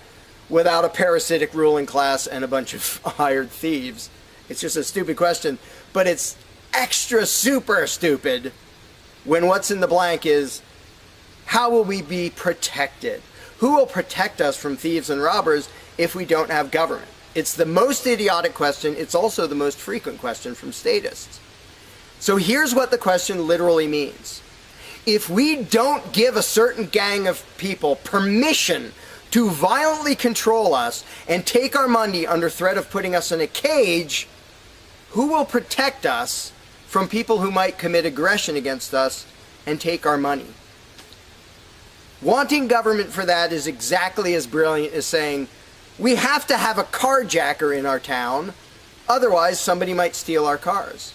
without a parasitic ruling class and a bunch of hired thieves? It's just a stupid question, but it's extra super stupid when what's in the blank is, how will we be protected? Who will protect us from thieves and robbers if we don't have government? It's the most idiotic question. It's also the most frequent question from statists. So here's what the question literally means. If we don't give a certain gang of people permission to violently control us and take our money under threat of putting us in a cage, who will protect us from people who might commit aggression against us and take our money? Wanting government for that is exactly as brilliant as saying, we have to have a carjacker in our town, otherwise somebody might steal our cars.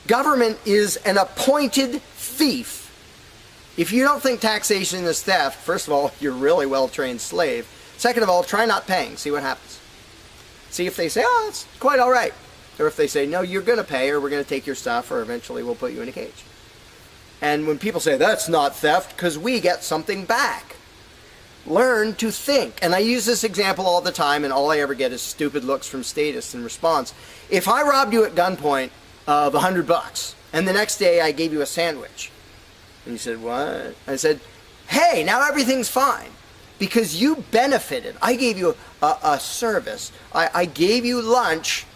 Government is an appointed thief. If you don't think taxation is theft, first of all, you're a really well-trained slave. Second of all, try not paying. See what happens. See if they say, oh, it's quite all right. Or if they say, no, you're going to pay, or we're going to take your stuff, or eventually we'll put you in a cage. And when people say, that's not theft, because we get something back. Learn to think. And I use this example all the time, and all I ever get is stupid looks from statists in response. If I robbed you at gunpoint of $100, and the next day I gave you a sandwich, and you said, what? I said, hey, now everything's fine, because you benefited. I gave you a service. I gave you lunch,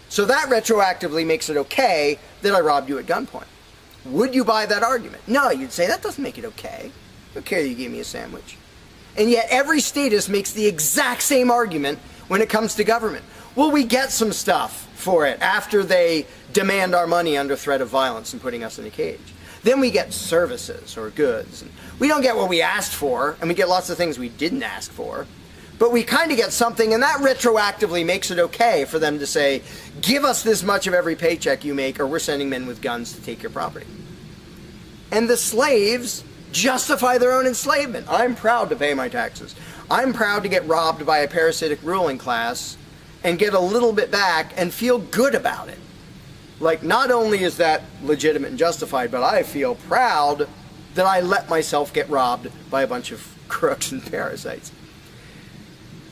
so that retroactively makes it okay that I robbed you at gunpoint. Would you buy that argument? No, you'd say, that doesn't make it okay. Okay, you gave me a sandwich. And yet every statist makes the exact same argument when it comes to government. Well, we get some stuff for it after they demand our money under threat of violence and putting us in a cage. Then we get services or goods. And we don't get what we asked for, and we get lots of things we didn't ask for. But we kind of get something, and that retroactively makes it okay for them to say, give us this much of every paycheck you make, or we're sending men with guns to take your property. And the slaves justify their own enslavement. I'm proud to pay my taxes. I'm proud to get robbed by a parasitic ruling class and get a little bit back and feel good about it. Like, not only is that legitimate and justified, but I feel proud that I let myself get robbed by a bunch of crooks and parasites.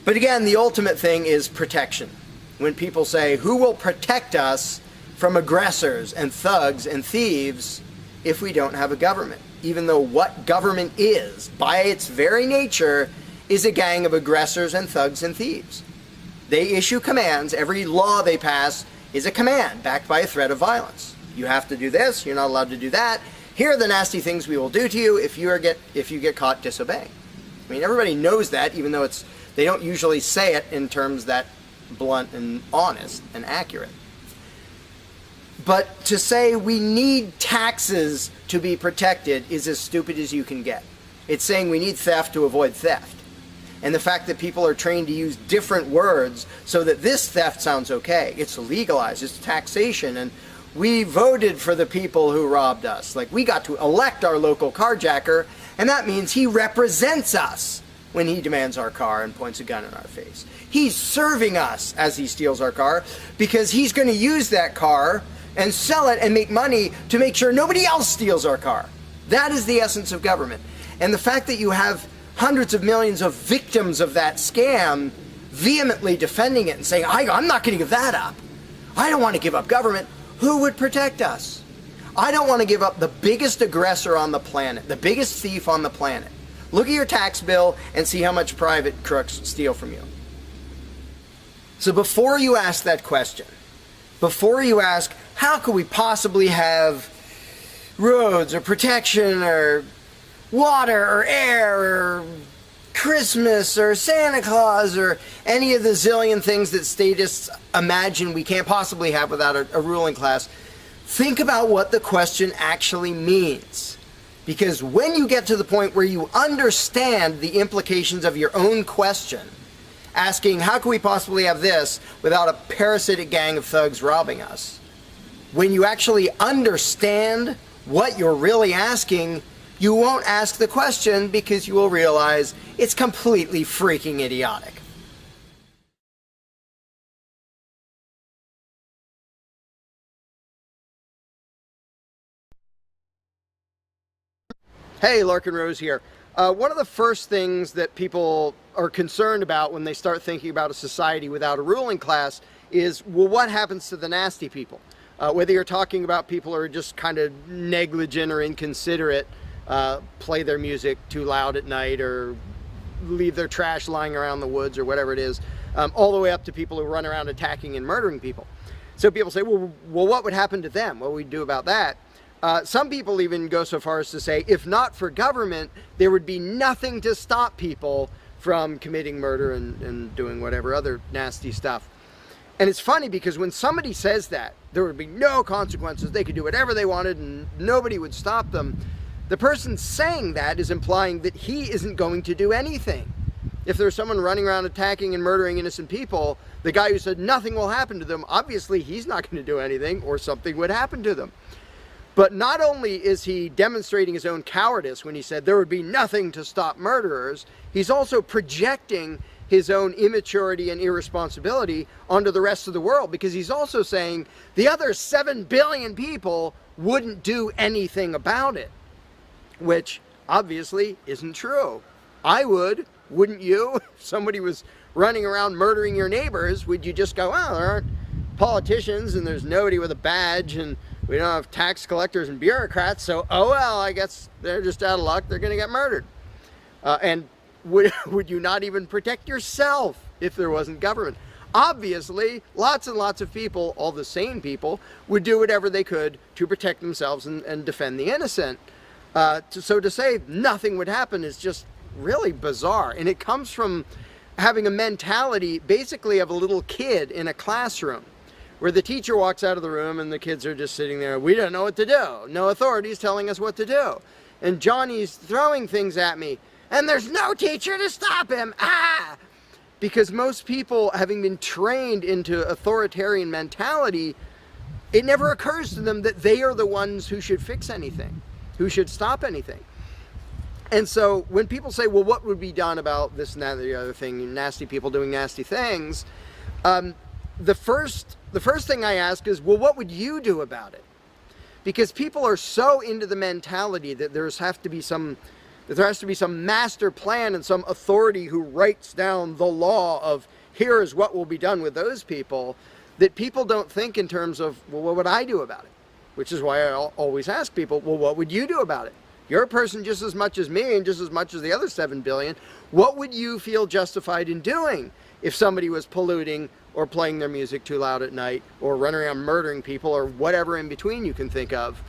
But again, the ultimate thing is protection. When people say, who will protect us from aggressors and thugs and thieves if we don't have a government? Even though what government is, by its very nature, is a gang of aggressors and thugs and thieves. They issue commands. Every law they pass is a command backed by a threat of violence. You have to do this. You're not allowed to do that. Here are the nasty things we will do to you if you get caught disobeying. I mean, everybody knows that, even though they don't usually say it in terms that blunt and honest and accurate. But to say we need taxes to be protected is as stupid as you can get. It's saying we need theft to avoid theft. And the fact that people are trained to use different words so that this theft sounds okay. It's legalized, it's taxation, and we voted for the people who robbed us. Like, we got to elect our local carjacker, and that means he represents us when he demands our car and points a gun in our face. He's serving us as he steals our car, because he's going to use that car and sell it and make money to make sure nobody else steals our car. That is the essence of government. And the fact that you have hundreds of millions of victims of that scam vehemently defending it and saying, I'm not going to give that up. I don't want to give up government. Who would protect us? I don't want to give up the biggest aggressor on the planet, the biggest thief on the planet. Look at your tax bill and see how much private crooks steal from you. So before you ask that question, before you ask, how could we possibly have roads or protection or water or air or Christmas or Santa Claus or any of the zillion things that statists imagine we can't possibly have without a ruling class, think about what the question actually means. Because when you get to the point where you understand the implications of your own question, asking how can we possibly have this without a parasitic gang of thugs robbing us, when you actually understand what you're really asking, you won't ask the question because you will realize it's completely freaking idiotic. Hey, Larkin Rose here. One of the first things that people are concerned about when they start thinking about a society without a ruling class is, well, what happens to the nasty people? Whether you're talking about people who are just kind of negligent or inconsiderate, play their music too loud at night or leave their trash lying around the woods or whatever it is, all the way up to people who run around attacking and murdering people. So people say, well, what would happen to them? What would we do about that? Some people even go so far as to say, if not for government, there would be nothing to stop people from committing murder and doing whatever other nasty stuff. And it's funny because when somebody says that, there would be no consequences, they could do whatever they wanted and nobody would stop them, the person saying that is implying that he isn't going to do anything. If there's someone running around attacking and murdering innocent people, the guy who said nothing will happen to them, obviously he's not going to do anything or something would happen to them. But not only is he demonstrating his own cowardice when he said there would be nothing to stop murderers, he's also projecting his own immaturity and irresponsibility onto the rest of the world, because he's also saying the other 7 billion people wouldn't do anything about it, which obviously isn't true. I would, wouldn't you? If somebody was running around murdering your neighbors, would you just go, well, there aren't politicians and there's nobody with a badge and we don't have tax collectors and bureaucrats, so oh well, I guess they're just out of luck, they're going to get murdered. And would you not even protect yourself if there wasn't government? Obviously, lots and lots of people, all the sane people, would do whatever they could to protect themselves and defend the innocent. So to say nothing would happen is just really bizarre. And it comes from having a mentality basically of a little kid in a classroom, where the teacher walks out of the room and the kids are just sitting there. We don't know what to do. No authority's telling us what to do. And Johnny's throwing things at me. And there's no teacher to stop him. Ah! Because most people, having been trained into authoritarian mentality, it never occurs to them that they are the ones who should fix anything, who should stop anything. And so when people say, well, what would be done about this and that and the other thing, nasty people doing nasty things, the first thing I ask is, well, what would you do about it? Because people are so into the mentality that there has to be some master plan and some authority who writes down the law of here is what will be done with those people, that people don't think in terms of, well, what would I do about it? Which is why I always ask people, well, what would you do about it? You're a person just as much as me and just as much as the other 7 billion. What would you feel justified in doing if somebody was polluting or playing their music too loud at night or running around murdering people or whatever in between you can think of?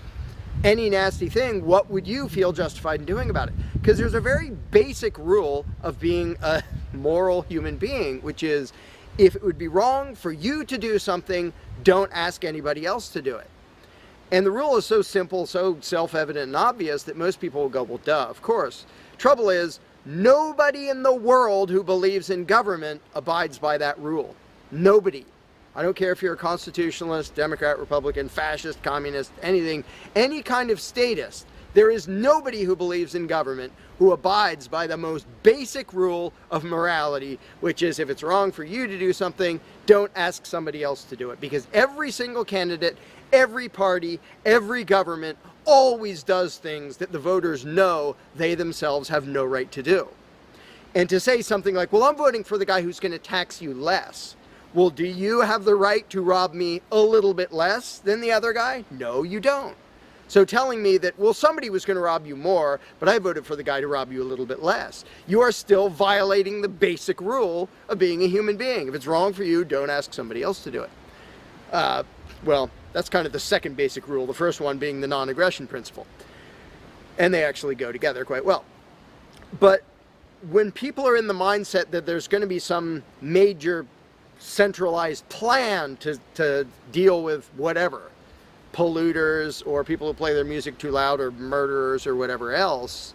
Any nasty thing, what would you feel justified in doing about it? Because there's a very basic rule of being a moral human being, which is if it would be wrong for you to do something, don't ask anybody else to do it. And the rule is so simple, so self-evident and obvious that most people will go, well, duh, of course. Trouble is, nobody in the world who believes in government abides by that rule. Nobody. I don't care if you're a constitutionalist, Democrat, Republican, fascist, communist, anything, any kind of statist. There is nobody who believes in government who abides by the most basic rule of morality, which is if it's wrong for you to do something, don't ask somebody else to do it. Because every single candidate, every party, every government always does things that the voters know they themselves have no right to do. And to say something like, well, I'm voting for the guy who's going to tax you less. Well, do you have the right to rob me a little bit less than the other guy? No, you don't. So telling me that, well, somebody was going to rob you more, but I voted for the guy to rob you a little bit less, you are still violating the basic rule of being a human being. If it's wrong for you, don't ask somebody else to do it. Well, that's kind of the second basic rule, the first one being the non-aggression principle. And they actually go together quite well. But when people are in the mindset that there's going to be some major centralized plan to deal with whatever, polluters or people who play their music too loud or murderers or whatever else,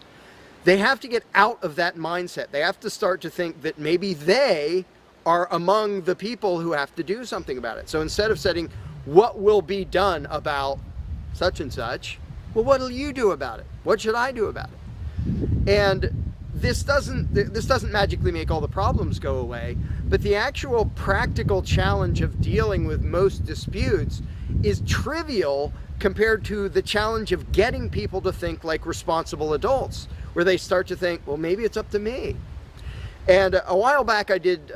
they have to get out of that mindset. They have to start to think that maybe they are among the people who have to do something about it. So instead of saying, what will be done about such and such, well, what will you do about it? What should I do about it? And this doesn't magically make all the problems go away, but the actual practical challenge of dealing with most disputes is trivial compared to the challenge of getting people to think like responsible adults, where they start to think, well, maybe it's up to me. And a while back I did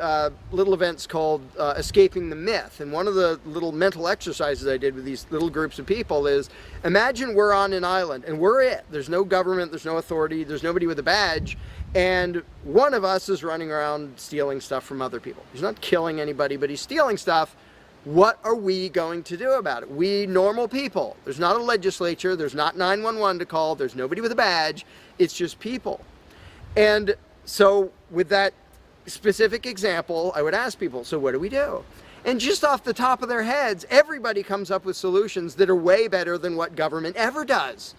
little events called Escaping the Myth. And one of the little mental exercises I did with these little groups of people is, imagine we're on an island and we're it. There's no government, there's no authority, there's nobody with a badge. And one of us is running around stealing stuff from other people. He's not killing anybody, but he's stealing stuff. What are we going to do about it? We normal people. There's not a legislature, there's not 911 to call, there's nobody with a badge. It's just people. And so with that specific example, I would ask people, so what do we do? And just off the top of their heads, everybody comes up with solutions that are way better than what government ever does.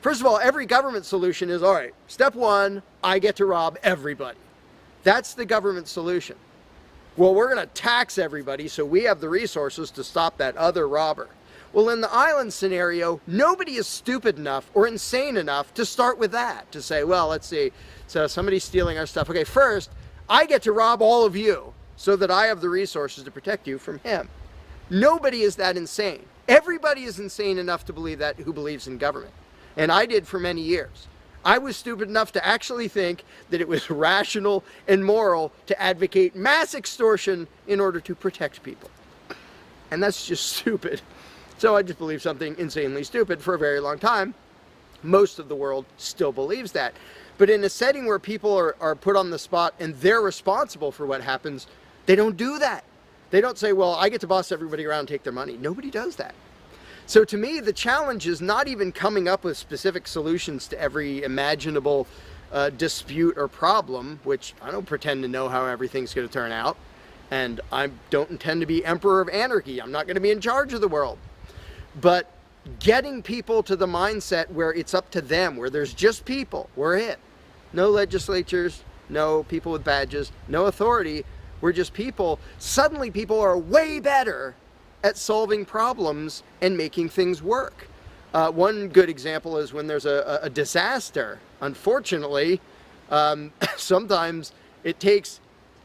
First of all, every government solution is, all right, step one, I get to rob everybody. That's the government solution. Well, we're going to tax everybody so we have the resources to stop that other robber. Well, in the island scenario, nobody is stupid enough or insane enough to start with that, to say, well, let's see, so somebody's stealing our stuff. Okay, first, I get to rob all of you so that I have the resources to protect you from him. Nobody is that insane. Everybody is insane enough to believe that who believes in government. And I did for many years. I was stupid enough to actually think that it was rational and moral to advocate mass extortion in order to protect people. And that's just stupid. So I just believed something insanely stupid for a very long time. Most of the world still believes that. But in a setting where people are put on the spot and they're responsible for what happens, they don't do that. They don't say, well, I get to boss everybody around and take their money. Nobody does that. So to me, the challenge is not even coming up with specific solutions to every imaginable dispute or problem, which I don't pretend to know how everything's going to turn out. And I don't intend to be emperor of anarchy. I'm not going to be in charge of the world. But getting people to the mindset where it's up to them, where there's just people, we're it. No legislatures, no people with badges, no authority, we're just people. Suddenly people are way better at solving problems and making things work. One good example is when there's a disaster. Unfortunately, sometimes it takes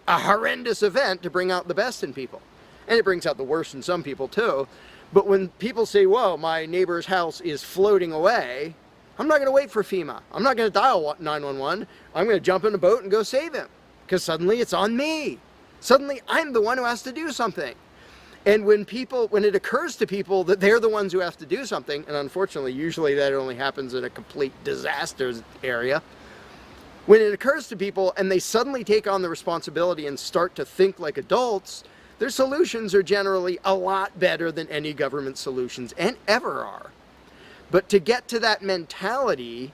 a horrendous event to bring out the best in people. And it brings out the worst in some people too. But when people say, whoa, my neighbor's house is floating away, I'm not going to wait for FEMA. I'm not going to dial 911. I'm going to jump in a boat and go save him. Because suddenly it's on me. Suddenly I'm the one who has to do something. And when it occurs to people that they're the ones who have to do something, and unfortunately usually that only happens in a complete disaster area, when it occurs to people and they suddenly take on the responsibility and start to think like adults, their solutions are generally a lot better than any government solutions and ever are. But to get to that mentality,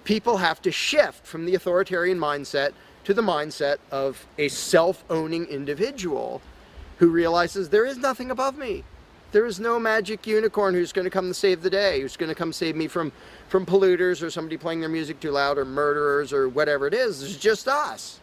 people have to shift from the authoritarian mindset to the mindset of a self-owning individual who realizes there is nothing above me. There is no magic unicorn who's going to come to save the day, who's going to come save me from polluters or somebody playing their music too loud or murderers or whatever it is. It's just us.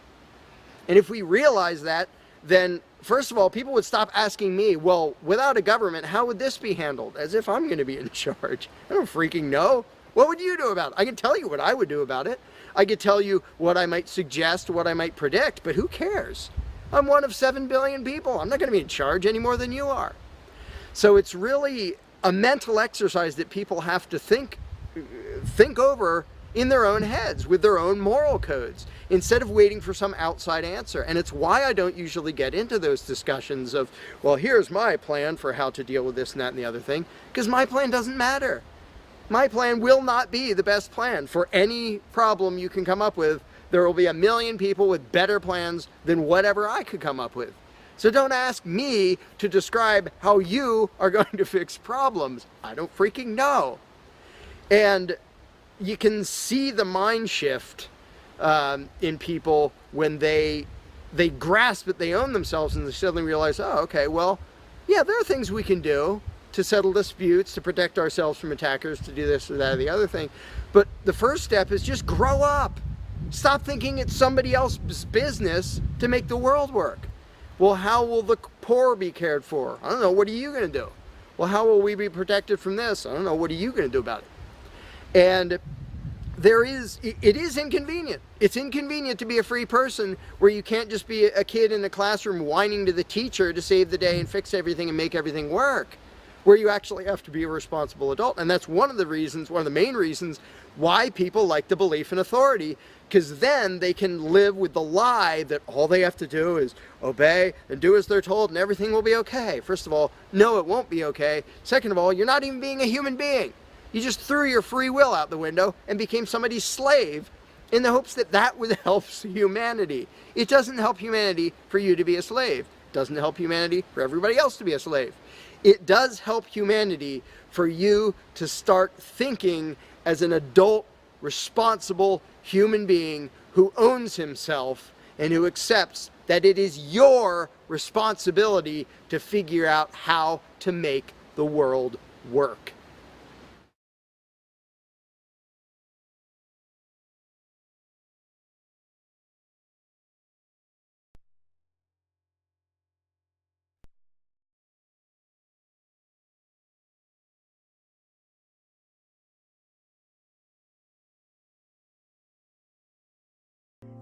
And if we realize that, then first of all, people would stop asking me, well, without a government, how would this be handled? As if I'm going to be in charge. I don't freaking know. What would you do about it? I can tell you what I would do about it. I could tell you what I might suggest, what I might predict, but who cares? I'm one of 7 billion people. I'm not going to be in charge any more than you are. So it's really a mental exercise that people have to think over in their own heads with their own moral codes instead of waiting for some outside answer. And it's why I don't usually get into those discussions of, well, here's my plan for how to deal with this and that and the other thing, because my plan doesn't matter. My plan will not be the best plan for any problem you can come up with. There will be a million people with better plans than whatever I could come up with. So don't ask me to describe how you are going to fix problems. I don't freaking know. And you can see the mind shift in people when they grasp that they own themselves and they suddenly realize, oh, okay, well, yeah, there are things we can do to settle disputes, to protect ourselves from attackers, to do this or that or the other thing. But the first step is just grow up. Stop thinking it's somebody else's business to make the world work. Well, how will the poor be cared for? I don't know. What are you going to do? Well, how will we be protected from this? I don't know. What are you going to do about it? And it is inconvenient. It's inconvenient to be a free person where you can't just be a kid in a classroom whining to the teacher to save the day and fix everything and make everything work, where you actually have to be a responsible adult. And that's one of the main reasons why people like the belief in authority, because then they can live with the lie that all they have to do is obey and do as they're told and everything will be okay. First of all, no, it won't be okay. Second of all, you're not even being a human being. You just threw your free will out the window and became somebody's slave in the hopes that that would help humanity. It doesn't help humanity for you to be a slave. It doesn't help humanity for everybody else to be a slave. It does help humanity for you to start thinking as an adult, responsible human being who owns himself and who accepts that it is your responsibility to figure out how to make the world work.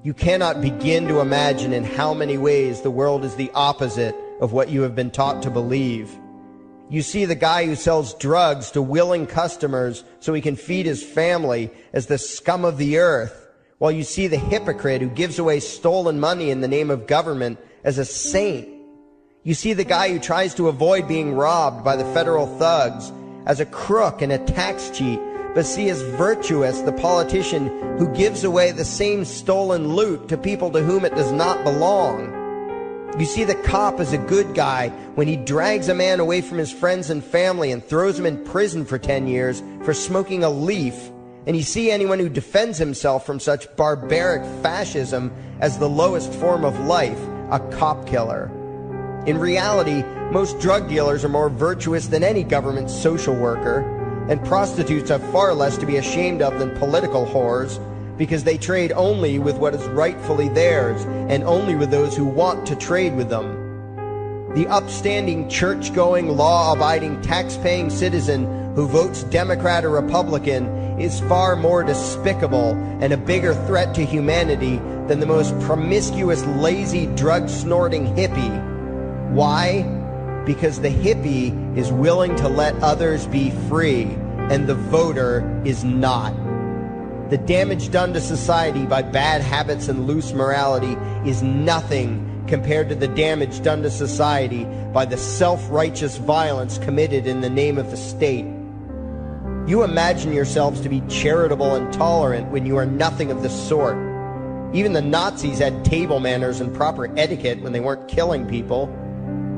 You cannot begin to imagine in how many ways the world is the opposite of what you have been taught to believe. You see the guy who sells drugs to willing customers so he can feed his family as the scum of the earth, while you see the hypocrite who gives away stolen money in the name of government as a saint. You see the guy who tries to avoid being robbed by the federal thugs as a crook and a tax cheat, but see as virtuous the politician who gives away the same stolen loot to people to whom it does not belong. You see the cop as a good guy when he drags a man away from his friends and family and throws him in prison for 10 years for smoking a leaf, and you see anyone who defends himself from such barbaric fascism as the lowest form of life, a cop killer. In reality, most drug dealers are more virtuous than any government social worker, and prostitutes have far less to be ashamed of than political whores, because they trade only with what is rightfully theirs, and only with those who want to trade with them. The upstanding, church-going, law-abiding, tax-paying citizen who votes Democrat or Republican is far more despicable and a bigger threat to humanity than the most promiscuous, lazy, drug-snorting hippie. Why? Because the hippie is willing to let others be free, and the voter is not. The damage done to society by bad habits and loose morality is nothing compared to the damage done to society by the self-righteous violence committed in the name of the state. You imagine yourselves to be charitable and tolerant when you are nothing of the sort. Even the Nazis had table manners and proper etiquette when they weren't killing people.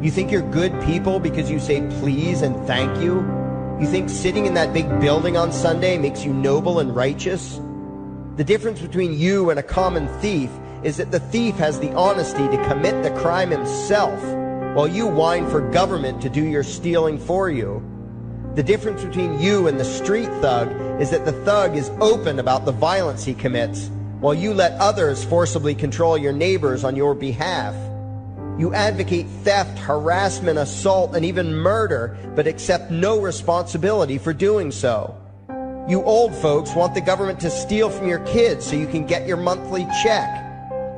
You think you're good people because you say please and thank you? You think sitting in that big building on Sunday makes you noble and righteous? The difference between you and a common thief is that the thief has the honesty to commit the crime himself, while you whine for government to do your stealing for you. The difference between you and the street thug is that the thug is open about the violence he commits, while you let others forcibly control your neighbors on your behalf. You advocate theft, harassment, assault, and even murder, but accept no responsibility for doing so. You old folks want the government to steal from your kids so you can get your monthly check.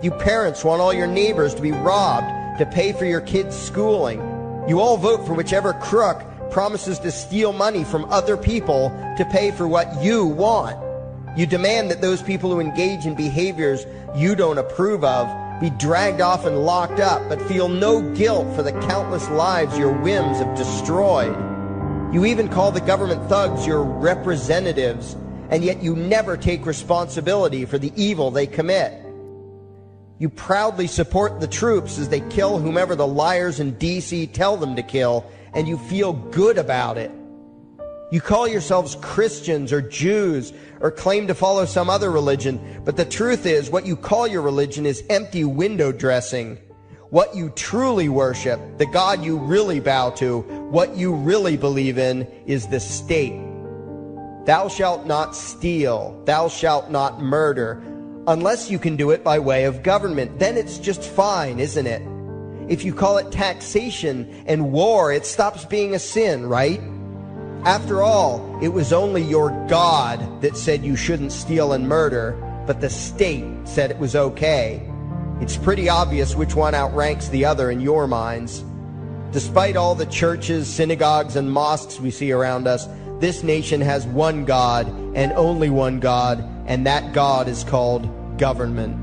You parents want all your neighbors to be robbed to pay for your kids' schooling. You all vote for whichever crook promises to steal money from other people to pay for what you want. You demand that those people who engage in behaviors you don't approve of be dragged off and locked up, but feel no guilt for the countless lives your whims have destroyed. You even call the government thugs your representatives, and yet you never take responsibility for the evil they commit. You proudly support the troops as they kill whomever the liars in D.C. tell them to kill, and you feel good about it. You call yourselves Christians or Jews or claim to follow some other religion, but the truth is what you call your religion is empty window dressing. What you truly worship, the God you really bow to, what you really believe in is the state. Thou shalt not steal, thou shalt not murder, unless you can do it by way of government. Then it's just fine, isn't it? If you call it taxation and war, it stops being a sin, right? After all, it was only your God that said you shouldn't steal and murder, but the state said it was okay. It's pretty obvious which one outranks the other in your minds. Despite all the churches, synagogues, and mosques we see around us, this nation has one God and only one God, and that God is called government.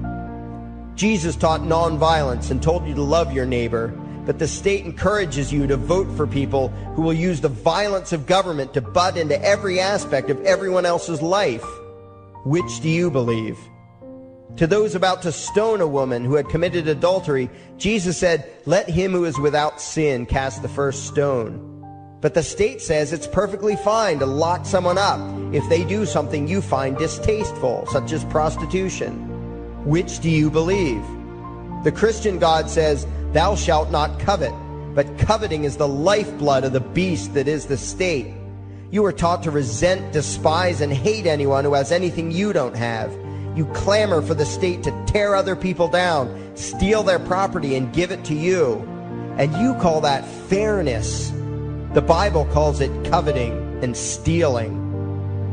Jesus taught nonviolence and told you to love your neighbor, but the state encourages you to vote for people who will use the violence of government to butt into every aspect of everyone else's life. Which do you believe? To those about to stone a woman who had committed adultery, Jesus said, "Let him who is without sin cast the first stone." But the state says it's perfectly fine to lock someone up if they do something you find distasteful, such as prostitution. Which do you believe? The Christian God says, "Thou shalt not covet," but coveting is the lifeblood of the beast that is the state. You are taught to resent, despise, and hate anyone who has anything you don't have. You clamor for the state to tear other people down, steal their property, and give it to you. And you call that fairness. The Bible calls it coveting and stealing.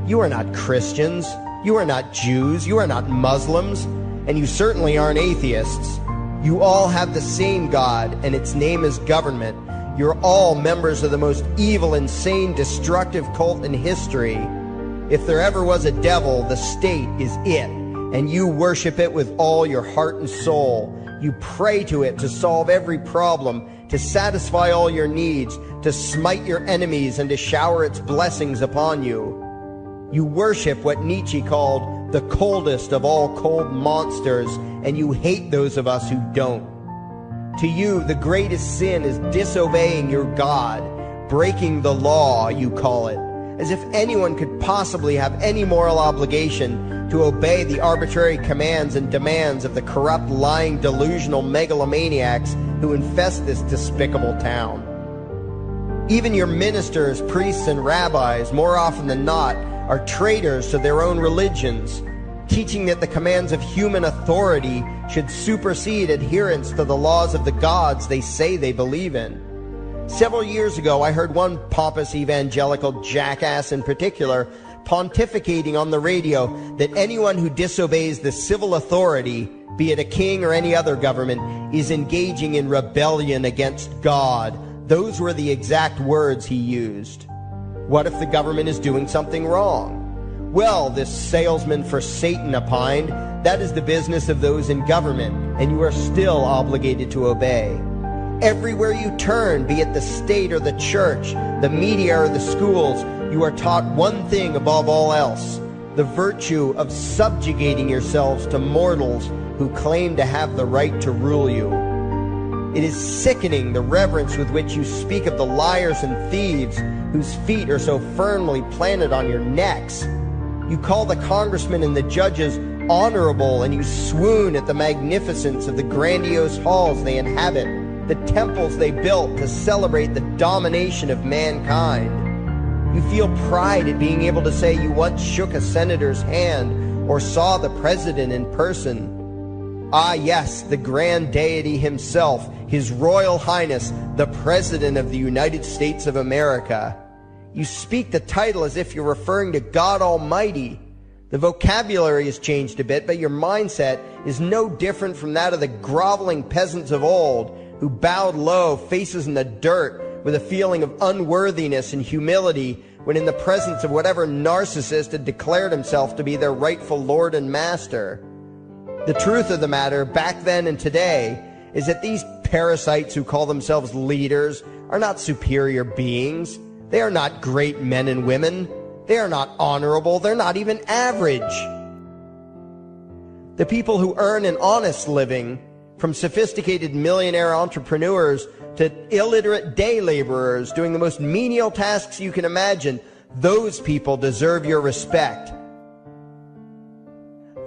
You are not Christians. You are not Jews. You are not Muslims. And you certainly aren't atheists. You all have the same God, and its name is government. You're all members of the most evil, insane, destructive cult in history. If there ever was a devil, the state is it, and you worship it with all your heart and soul. You pray to it to solve every problem, to satisfy all your needs, to smite your enemies, and to shower its blessings upon you. You worship what Nietzsche called the coldest of all cold monsters, and you hate those of us who don't. To you, the greatest sin is disobeying your God, breaking the law, you call it, as if anyone could possibly have any moral obligation to obey the arbitrary commands and demands of the corrupt, lying, delusional megalomaniacs who infest this despicable town. Even your ministers, priests, and rabbis, more often than not, are traitors to their own religions, teaching that the commands of human authority should supersede adherence to the laws of the gods they say they believe in. Several years ago, I heard one pompous evangelical jackass in particular pontificating on the radio that anyone who disobeys the civil authority, be it a king or any other government, is engaging in rebellion against God. Those were the exact words he used. What if the government is doing something wrong? Well, this salesman for Satan opined, that is the business of those in government, and you are still obligated to obey. Everywhere you turn, be it the state or the church, the media or the schools, you are taught one thing above all else, the virtue of subjugating yourselves to mortals who claim to have the right to rule you. It is sickening the reverence with which you speak of the liars and thieves whose feet are so firmly planted on your necks. You call the congressmen and the judges honorable, and you swoon at the magnificence of the grandiose halls they inhabit, the temples they built to celebrate the domination of mankind. You feel pride at being able to say you once shook a senator's hand or saw the president in person. Ah, yes, the grand deity himself, His Royal Highness, the President of the United States of America. You speak the title as if you're referring to God Almighty. The vocabulary has changed a bit, but your mindset is no different from that of the groveling peasants of old who bowed low, faces in the dirt, with a feeling of unworthiness and humility when in the presence of whatever narcissist had declared himself to be their rightful lord and master. The truth of the matter, back then and today, is that these parasites who call themselves leaders are not superior beings. They are not great men and women. They are not honorable. They're not even average. The people who earn an honest living, from sophisticated millionaire entrepreneurs to illiterate day laborers doing the most menial tasks you can imagine, Those people deserve your respect.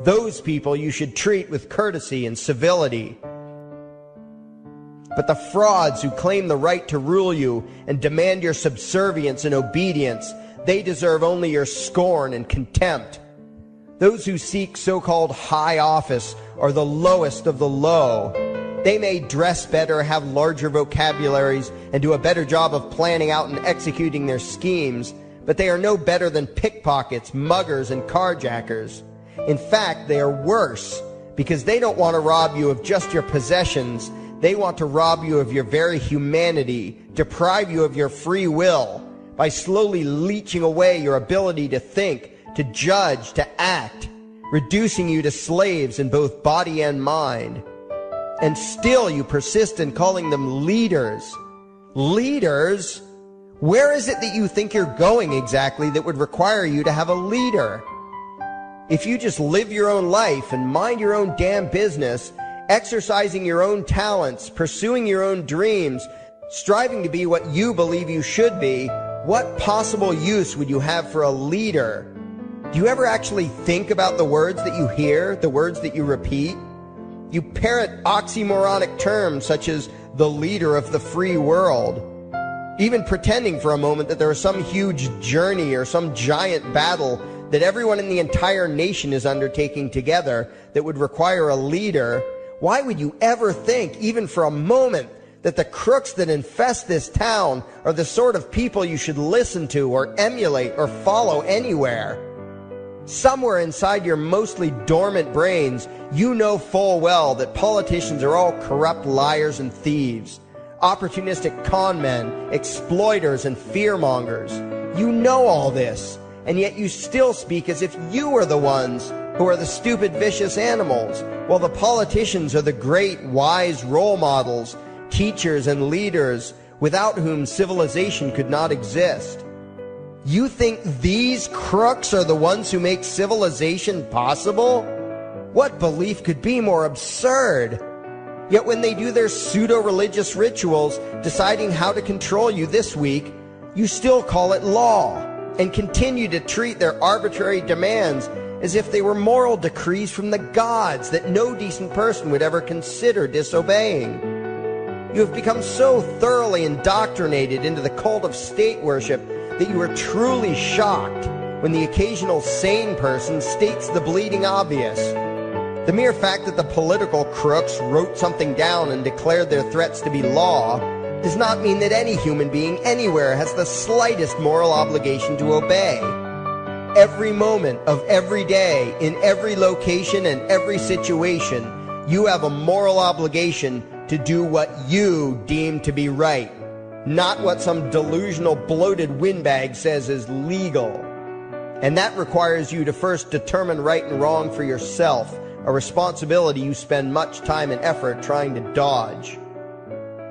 Those people you should treat with courtesy and civility. But the frauds who claim the right to rule you and demand your subservience and obedience, they deserve only your scorn and contempt. Those who seek so-called high office are the lowest of the low. They may dress better, have larger vocabularies, and do a better job of planning out and executing their schemes, but they are no better than pickpockets, muggers, and carjackers. In fact, they are worse, because they don't want to rob you of just your possessions. They want to rob you of your very humanity, deprive you of your free will, by slowly leeching away your ability to think, to judge, to act, reducing you to slaves in both body and mind. And still you persist in calling them leaders. Leaders? Where is it that you think you're going exactly that would require you to have a leader? If you just live your own life and mind your own damn business, exercising your own talents, pursuing your own dreams, striving to be what you believe you should be, what possible use would you have for a leader? Do you ever actually think about the words that you hear, the words that you repeat? You parrot oxymoronic terms such as the leader of the free world, even pretending for a moment that there is some huge journey or some giant battle that everyone in the entire nation is undertaking together that would require a leader. Why would you ever think, even for a moment, that the crooks that infest this town are the sort of people you should listen to or emulate or follow anywhere? Somewhere inside your mostly dormant brains, you know full well that politicians are all corrupt liars and thieves, opportunistic con men, exploiters, and fearmongers. You know all this, and yet you still speak as if you are the ones who are the stupid, vicious animals, while the politicians are the great, wise role models, teachers, and leaders without whom civilization could not exist. You think these crooks are the ones who make civilization possible? What belief could be more absurd? Yet when they do their pseudo-religious rituals, deciding how to control you this week, you still call it law, and continue to treat their arbitrary demands as if they were moral decrees from the gods that no decent person would ever consider disobeying. You have become so thoroughly indoctrinated into the cult of state worship that you are truly shocked when the occasional sane person states the bleeding obvious. The mere fact that the political crooks wrote something down and declared their threats to be law does not mean that any human being anywhere has the slightest moral obligation to obey. Every moment of every day, in every location and every situation, you have a moral obligation to do what you deem to be right, not what some delusional bloated windbag says is legal. And that requires you to first determine right and wrong for yourself, a responsibility you spend much time and effort trying to dodge.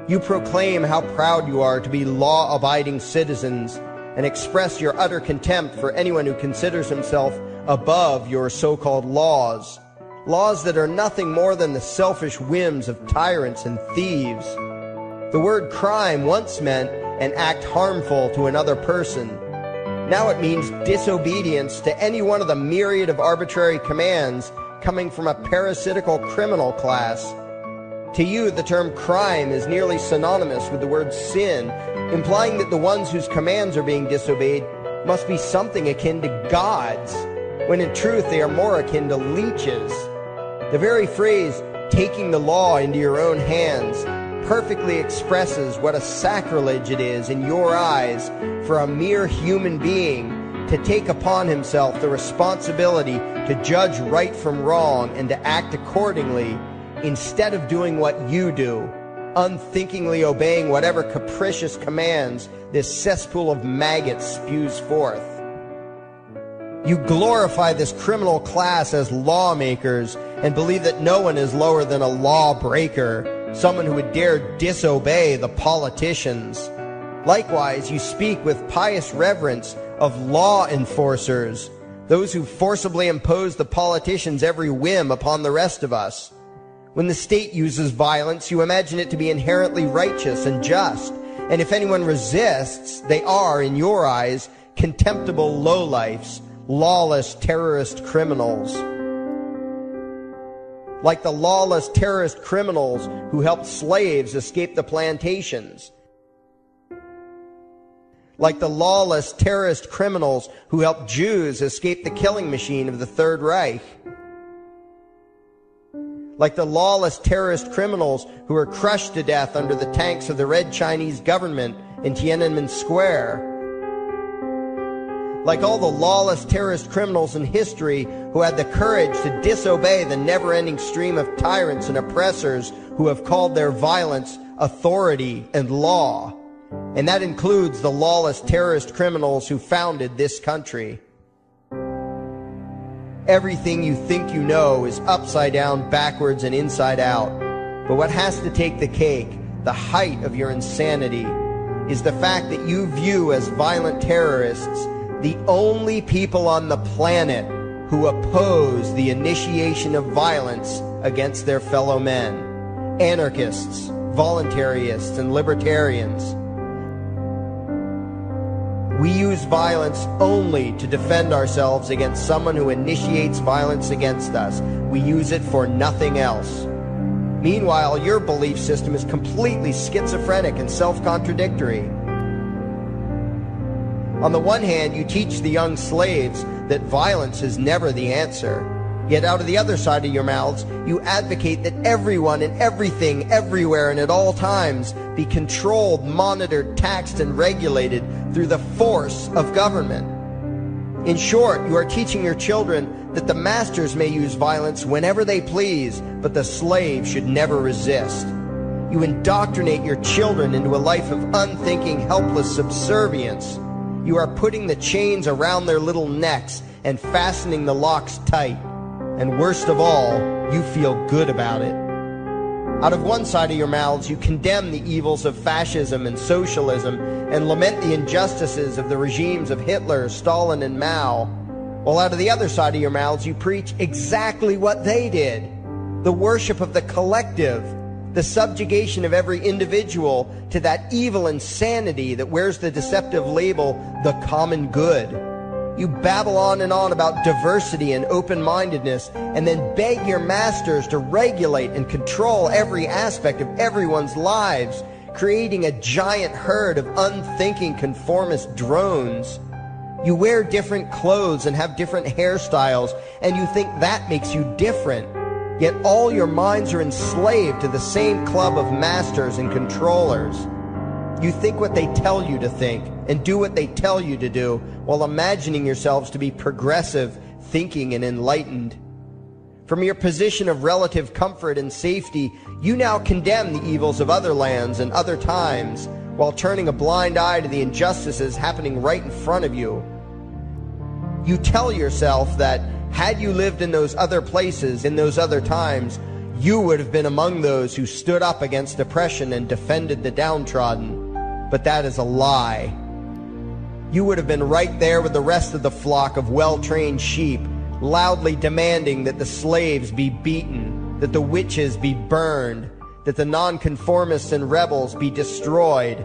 You proclaim how proud you are to be law-abiding citizens and express your utter contempt for anyone who considers himself above your so-called laws, laws that are nothing more than the selfish whims of tyrants and thieves. The word crime once meant an act harmful to another person. Now it means disobedience to any one of the myriad of arbitrary commands coming from a parasitical criminal class. To you, the term crime is nearly synonymous with the word sin, implying that the ones whose commands are being disobeyed must be something akin to gods, when in truth they are more akin to leeches. The very phrase, taking the law into your own hands, perfectly expresses what a sacrilege it is in your eyes for a mere human being to take upon himself the responsibility to judge right from wrong and to act accordingly, instead of doing what you do, unthinkingly obeying whatever capricious commands this cesspool of maggots spews forth. You glorify this criminal class as lawmakers and believe that no one is lower than a lawbreaker, someone who would dare disobey the politicians. Likewise, you speak with pious reverence of law enforcers, those who forcibly impose the politicians' every whim upon the rest of us. When the state uses violence, you imagine it to be inherently righteous and just, and if anyone resists, they are, in your eyes, contemptible lowlifes, lawless terrorist criminals. Like the lawless terrorist criminals who helped slaves escape the plantations. Like the lawless terrorist criminals who helped Jews escape the killing machine of the Third Reich. Like the lawless terrorist criminals who were crushed to death under the tanks of the Red Chinese government in Tiananmen Square. Like all the lawless terrorist criminals in history who had the courage to disobey the never-ending stream of tyrants and oppressors who have called their violence authority and law. And that includes the lawless terrorist criminals who founded this country. Everything you think you know is upside down, backwards, and inside out. But what has to take the cake, the height of your insanity, is the fact that you view as violent terrorists the only people on the planet who oppose the initiation of violence against their fellow men. Anarchists, voluntarists, and libertarians. We use violence only to defend ourselves against someone who initiates violence against us. We use it for nothing else. Meanwhile, your belief system is completely schizophrenic and self-contradictory. On the one hand, you teach the young slaves that violence is never the answer. Yet out of the other side of your mouths, you advocate that everyone and everything, everywhere and at all times be controlled, monitored, taxed, and regulated through the force of government. In short, you are teaching your children that the masters may use violence whenever they please, but the slave should never resist. You indoctrinate your children into a life of unthinking, helpless subservience. You are putting the chains around their little necks and fastening the locks tight. And worst of all, you feel good about it. Out of one side of your mouths, you condemn the evils of fascism and socialism and lament the injustices of the regimes of Hitler, Stalin, and Mao. While out of the other side of your mouths, you preach exactly what they did. The worship of the collective, the subjugation of every individual to that evil insanity that wears the deceptive label, the common good. You babble on and on about diversity and open-mindedness, and then beg your masters to regulate and control every aspect of everyone's lives, creating a giant herd of unthinking conformist drones. You wear different clothes and have different hairstyles, and you think that makes you different. Yet all your minds are enslaved to the same club of masters and controllers. You think what they tell you to think and do what they tell you to do while imagining yourselves to be progressive, thinking, and enlightened. From your position of relative comfort and safety, you now condemn the evils of other lands and other times while turning a blind eye to the injustices happening right in front of you. You tell yourself that had you lived in those other places, in those other times, you would have been among those who stood up against oppression and defended the downtrodden. But that is a lie. You would have been right there with the rest of the flock of well-trained sheep, loudly demanding that the slaves be beaten, that the witches be burned, that the nonconformists and rebels be destroyed.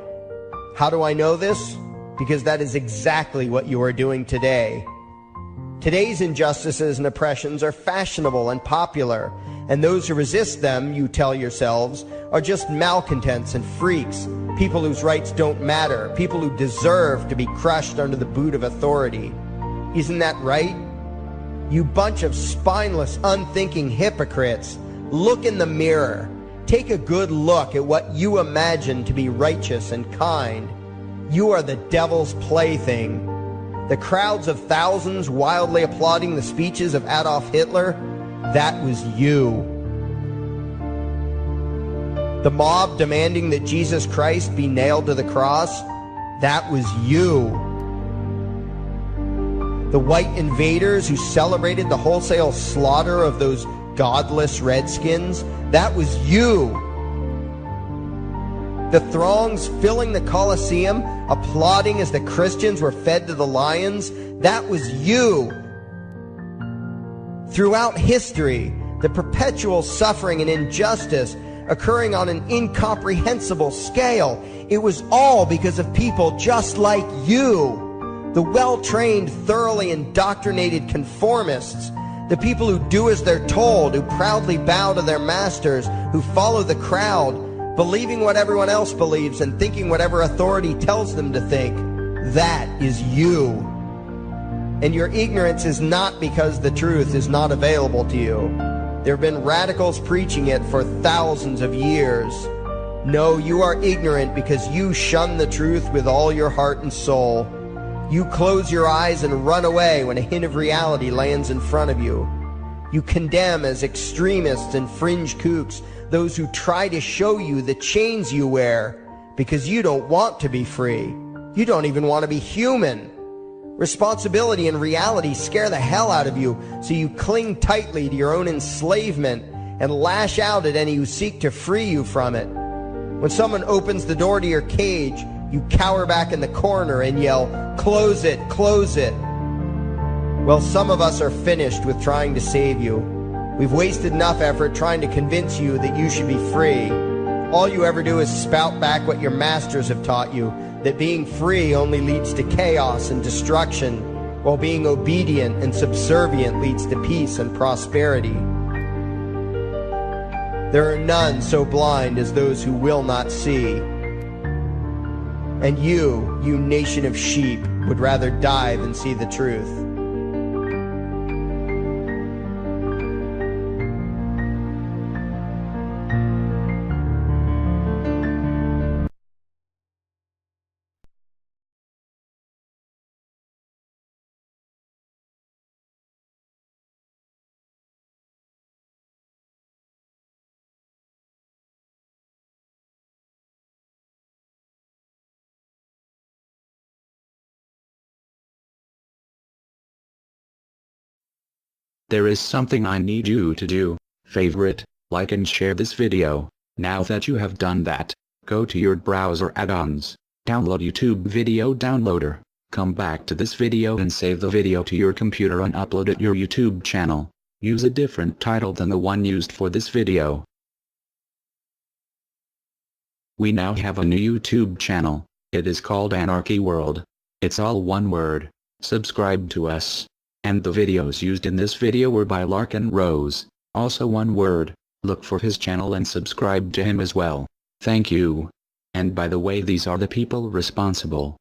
How do I know this? Because that is exactly what you are doing today. Today's injustices and oppressions are fashionable and popular, and those who resist them, you tell yourselves, are just malcontents and freaks, people whose rights don't matter, people who deserve to be crushed under the boot of authority. Isn't that right? You bunch of spineless, unthinking hypocrites, look in the mirror. Take a good look at what you imagine to be righteous and kind. You are the devil's plaything. The crowds of thousands wildly applauding the speeches of Adolf Hitler, that was you. The mob demanding that Jesus Christ be nailed to the cross, that was you. The white invaders who celebrated the wholesale slaughter of those godless redskins, that was you. The throngs filling the Colosseum, applauding as the Christians were fed to the lions, that was you. Throughout history, the perpetual suffering and injustice occurring on an incomprehensible scale, it was all because of people just like you, The well-trained, thoroughly indoctrinated conformists, the people who do as they're told, who proudly bow to their masters, who follow the crowd, believing what everyone else believes and thinking whatever authority tells them to think. That is you. And your ignorance is not because the truth is not available to you. There have been radicals preaching it for thousands of years. No, you are ignorant because you shun the truth with all your heart and soul. You close your eyes and run away when a hint of reality lands in front of you. You condemn as extremists and fringe kooks those who try to show you the chains you wear because you don't want to be free. You don't even want to be human. Responsibility and reality scare the hell out of you, so you cling tightly to your own enslavement and lash out at any who seek to free you from it. When someone opens the door to your cage, you cower back in the corner and yell, "Close it, close it." Well, some of us are finished with trying to save you. We've wasted enough effort trying to convince you that you should be free. All you ever do is spout back what your masters have taught you, that being free only leads to chaos and destruction, while being obedient and subservient leads to peace and prosperity. There are none so blind as those who will not see. And you nation of sheep, would rather die than see the truth. There is something I need you to do. Favorite, like and share this video. Now that you have done that, go to your browser add-ons, download YouTube Video Downloader, come back to this video and save the video to your computer and upload it your YouTube channel. Use a different title than the one used for this video. We now have a new YouTube channel. It is called Anarchy World. It's all one word. Subscribe to us. And the videos used in this video were by Larkin Rose, also one word. Look for his channel and subscribe to him as well. Thank you. And by the way, these are the people responsible.